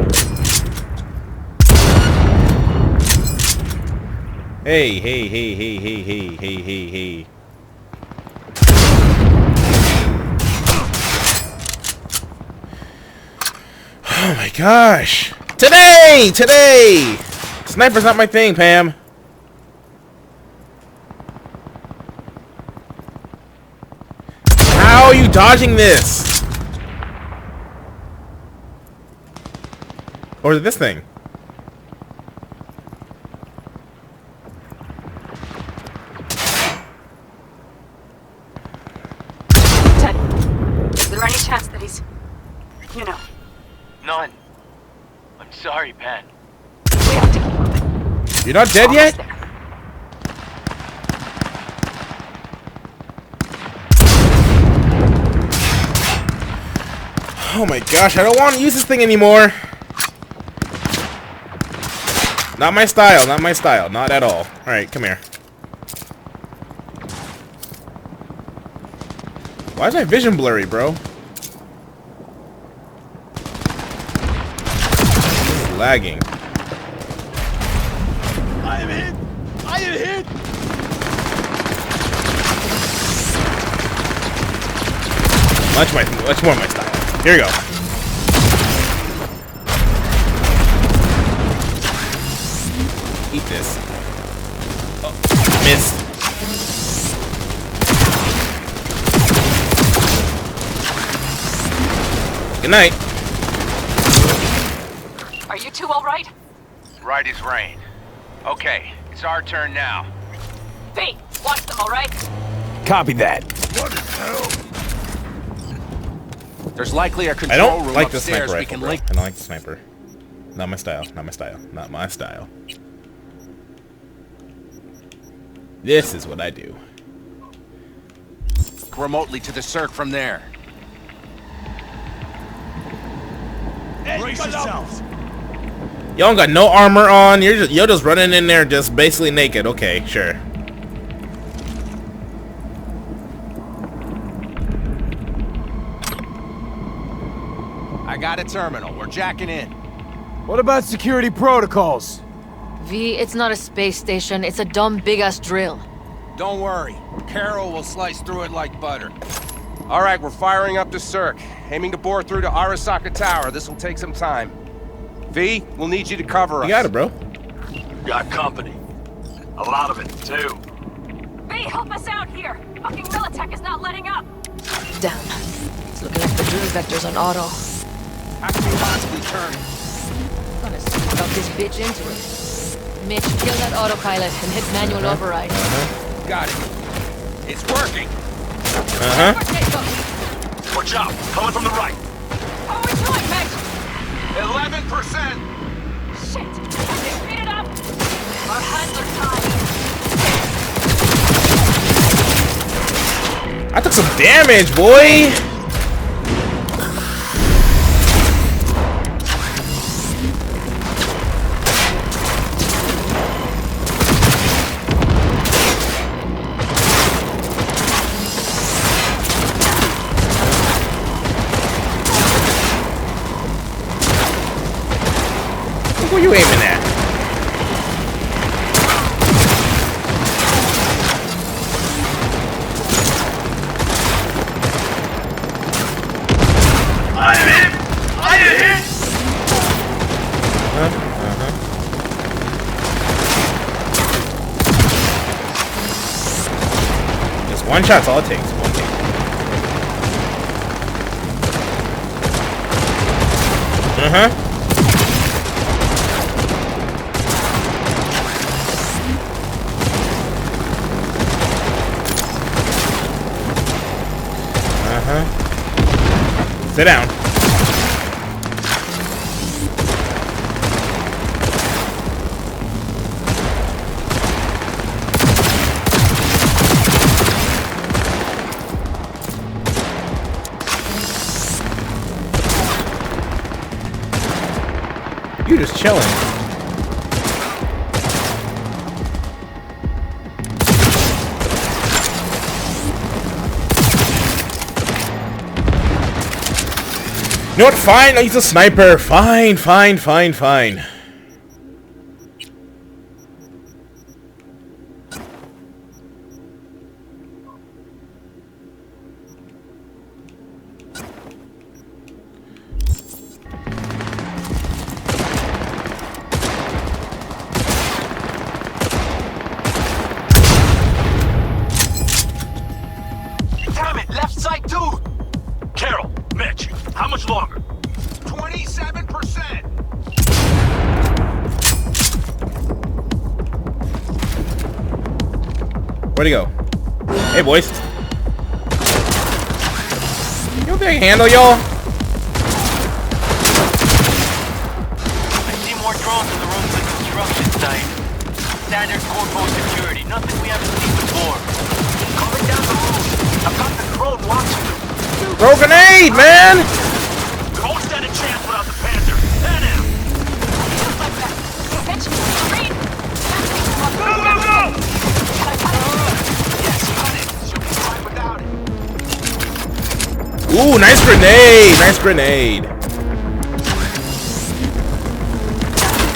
Hey, hey, hey, hey, hey, hey, hey, hey, hey. Oh my gosh. Today! Sniper's not my thing, Pam. How are you dodging this? Or this thing?
Ted, is there any chance that he's... you know...
None. I'm sorry, Pen.
We have to keep moving.
You're not dead yet? Oh my gosh, I don't want to use this thing anymore. Not my style, not my style, not at all. Alright, come here. Why is my vision blurry, bro? This is lagging.
I am hit! I am hit!
Much more my style. Here you go. Eat this. Oh, missed. Good night.
Are you two all right?
Right as rain. Okay, it's our turn now.
V, watch them, all right?
Copy that.
What the hell? There's likely a
I
control
don't
room
like the
upstairs
sniper
we
rifle,
can
bro.
link.
I don't like the sniper. Not my style. Not my style. Not my style. This is what I do.
Remotely to the circ from there.
Brace yourselves.
Y'all don't got no armor on. You're just running in there, just basically naked. Okay, sure.
I got a terminal. We're jacking in.
What about security protocols?
V, it's not a space station. It's a dumb big-ass drill.
Don't worry. Carol will slice through it like butter. All right, we're firing up the circ. Aiming to bore through to Arasaka Tower. This will take some time. V, we'll need you to cover us.
You got it, bro.
Got company. A lot of it, too.
V, help us out here! Fucking Militech is not letting up!
Damn. It's looking like the drill vector's on auto.
How can we possibly turn it?
Gonna stuff this bitch into it. Mitch, kill that autopilot and hit manual override.
Got it. It's working.
Watch out! Coming from the right!
How are we doing, Mitch?
11%!
Shit! Can you speed it up? Our hands are tied.
I took some damage, boy. What are you aiming at?
I am hit! I am hit!
Just one shot's all it takes. One take. Sit down. You're just chilling. know what? Fine, I'll use a sniper. Fine, fine, fine, fine.
Damn it, left side too! Carol, Mitch, how much longer? 27%!
Where'd he go? Hey, boys. You don't think I can handle y'all?
I see more drones in the rooms of the construction site. Standard corpo security, nothing we haven't seen before. Coming down the road. I've got the drone watching them.
Throw a grenade, man!
We won't stand a chance without the Panther. And him! Go, go, go! Yes, got it. She'll be fine without it.
Ooh, nice grenade! Nice grenade.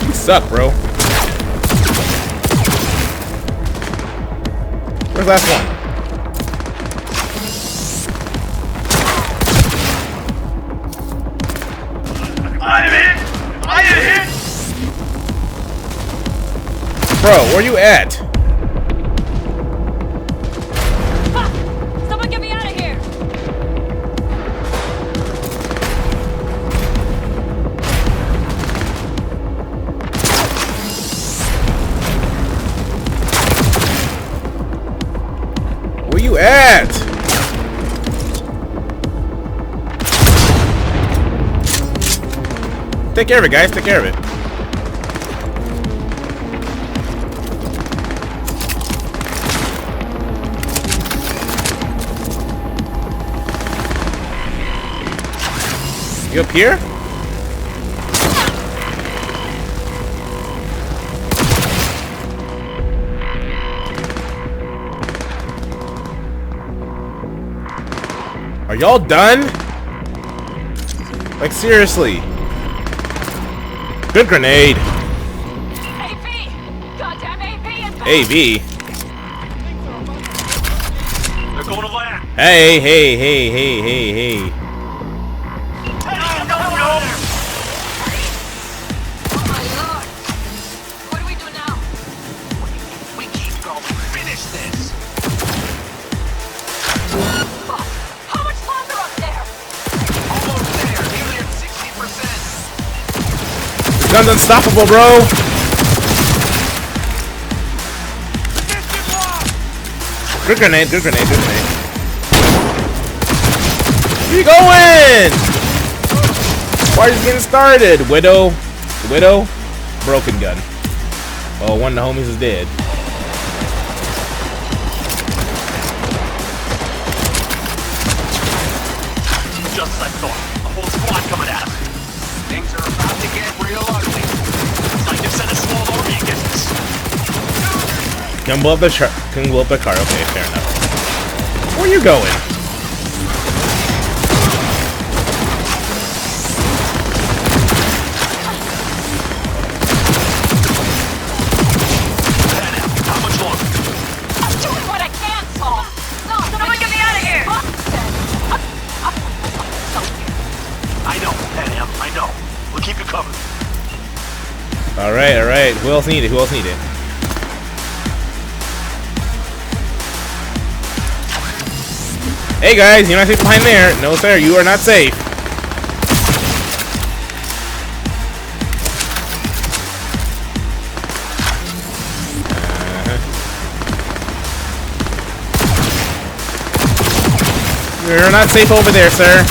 You suck, bro. Where's the last one?
I'm hit! I am hit!
Bro, where you at?
Someone get me out of here!
Where you at? Take care of it, guys. Take care of it. You up here? Are y'all done? Like, seriously. Good grenade.
AP! Goddamn AP and
AV.
They're going to land.
Hey, hey, hey, hey, hey, hey.
Hey, no!
Oh my lord! What do we do now?
We keep going. Finish this!
Fuck! How much longer up there?
Almost there. Nearly at 60%.
Gun's unstoppable, bro. Good grenade, good grenade, good grenade. Where you going? Why are you getting started? Widow? Widow? Broken gun. Oh, one of the homies is dead.
Just as I thought. A whole squad coming at us.
Things are about to get real ugly.
It's like they've sent a small army against us.
Can blow up the car. Can blow up the car. Okay, fair enough. Where are you going?
How much longer?
I'm doing what I can, Saul! No, someone get me out of here!
I know, Adam, I know. We'll keep you covered.
Alright, alright. Who else needed? Who else needed? Hey guys, you're not safe behind there. No sir, you are not safe. You're not safe over there, sir.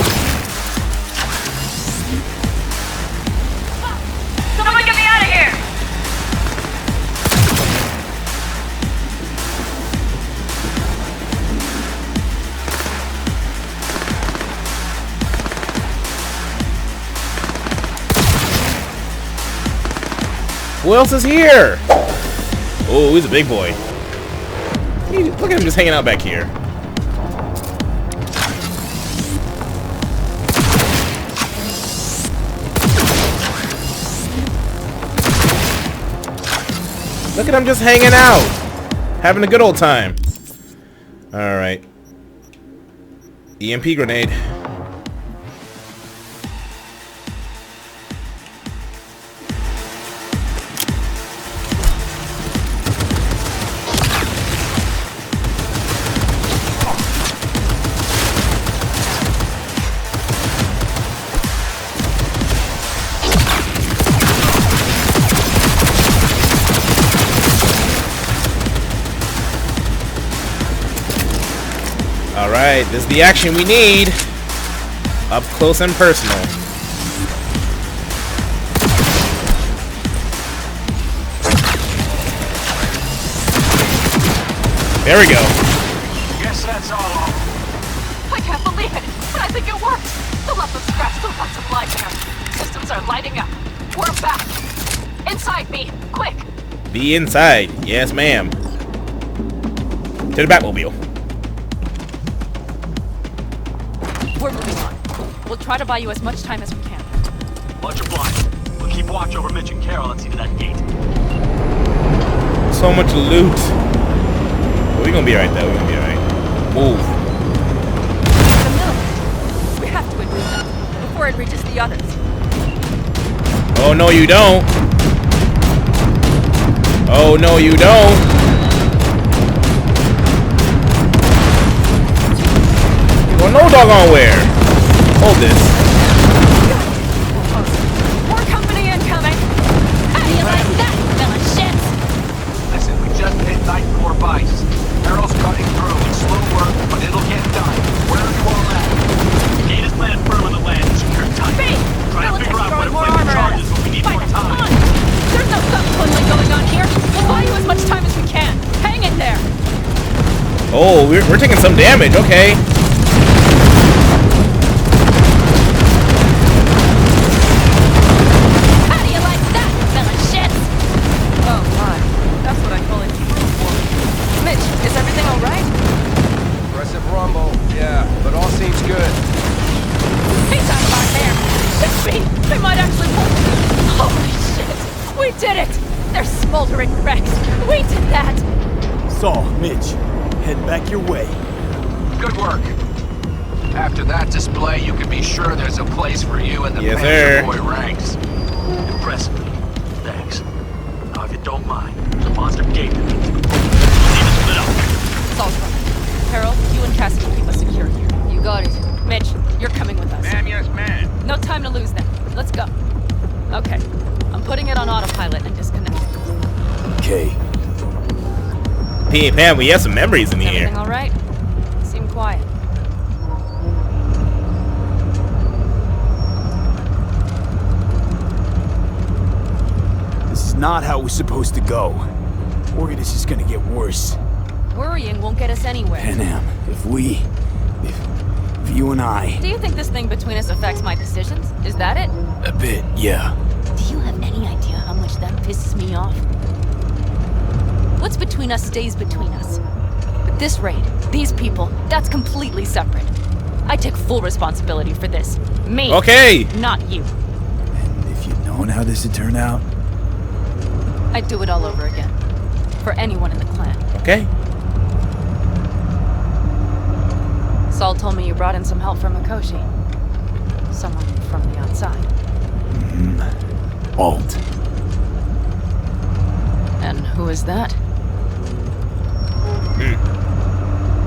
Someone get me out of here!
Who else is here? Oh, he's a big boy. Look at him just hanging out back here. Look at them just hanging out. Having a good old time. Alright. EMP grenade. Alright, this is the action we need. Up close and personal. There we go.
Guess that's all.
I can't believe it, but I think it worked. The leopard scratch still got some life here. Systems are lighting up. We're back. Inside me, quick.
Be inside. Yes, ma'am. To the Batmobile.
We're moving on. We'll try to buy you as much time as we can.
Much obliged. We'll keep watch over Mitch and Carol and see to that gate.
So much loot. We're gonna be alright though. We're gonna be alright. Move.
The mill. We have to admit that before it reaches the others.
Oh no, you don't. Oh no, you don't. Well, no doggone where. Hold this.
More company incoming. How do you like that, villain shit?
Listen, we just hit night 4 bites. Carol's cutting through. It's slow work, but it'll get done. Where are you all at? The gate is planted firm on the land and secure tight. Try to figure out where to place the charges, but we need more time.
There's no gun bundling going on here. We'll buy you as much time as we can. Hang in there.
Oh, we're taking some damage. Okay.
Mitch, head back your way.
Good work. After that display, you can be sure there's a place for you in the Panther Boy ranks.
Impressive. Thanks. Now, if you don't mind, there's a monster gate that needs to be split up.
It's all right. Carol, you and Cassie will keep us secure here.
You got it.
Mitch, you're coming with us.
Ma'am, yes, ma'am.
No time to lose then. Let's go. Okay. I'm putting it on autopilot and disconnecting.
Okay.
Hey, man, we have some memories in here.
Everything all right? Seem quiet.
This is not how it was supposed to go. Worried this is gonna get worse.
Worrying won't get us anywhere.
Panam, if you and I...
Do you think this thing between us affects my decisions? Is that it?
A bit, yeah.
Do you have any idea how much that pisses me off? What's between us stays between us. But this raid, these people, that's completely separate. I take full responsibility for this. Me.
Okay.
Not you.
And if you'd known how this would turn out...
I'd do it all over again. For anyone in the clan.
Okay.
Saul told me you brought in some help from Mikoshi. Someone from the outside.
Alt.
And who is that?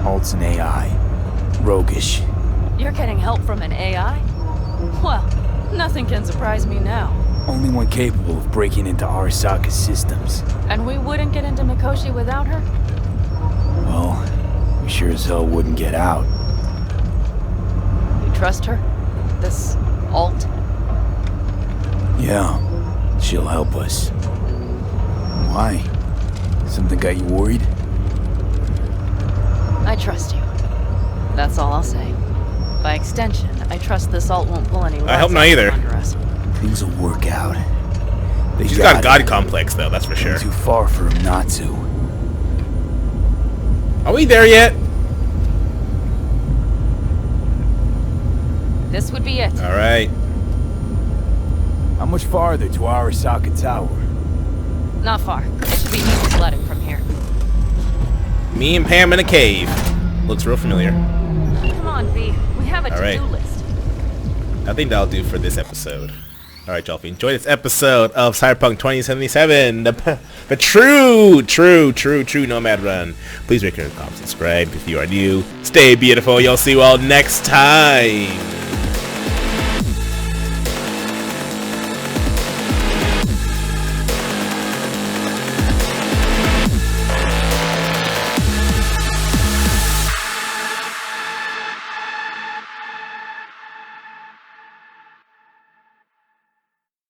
Alt's an AI. Roguish.
You're getting help from an AI? Well, nothing can surprise me now.
Only one capable of breaking into Arasaka's systems.
And we wouldn't get into Mikoshi without her?
Well, we sure as hell wouldn't get out.
You trust her? This Alt?
Yeah, she'll help us. Why? Something got you worried?
I trust you. That's all I'll say. By extension, I trust this Alt won't pull any
I hope not either.
under us.
Things will work out.
She's got a god complex, though, that's for sure.
Too far for him not to.
Are we there yet?
This would be it.
Alright.
How much farther to Arasaka Tower?
Not far. It should be easy sledding from here.
Me and Pam in a cave. Looks real familiar.
Come on, V. We have a to-do list.
I think that'll do for this episode. Alright, y'all, if you enjoyed this episode of Cyberpunk 2077, the true Nomad Run, please rate, comment, subscribe if you are new. Stay beautiful. You'll see you all next time.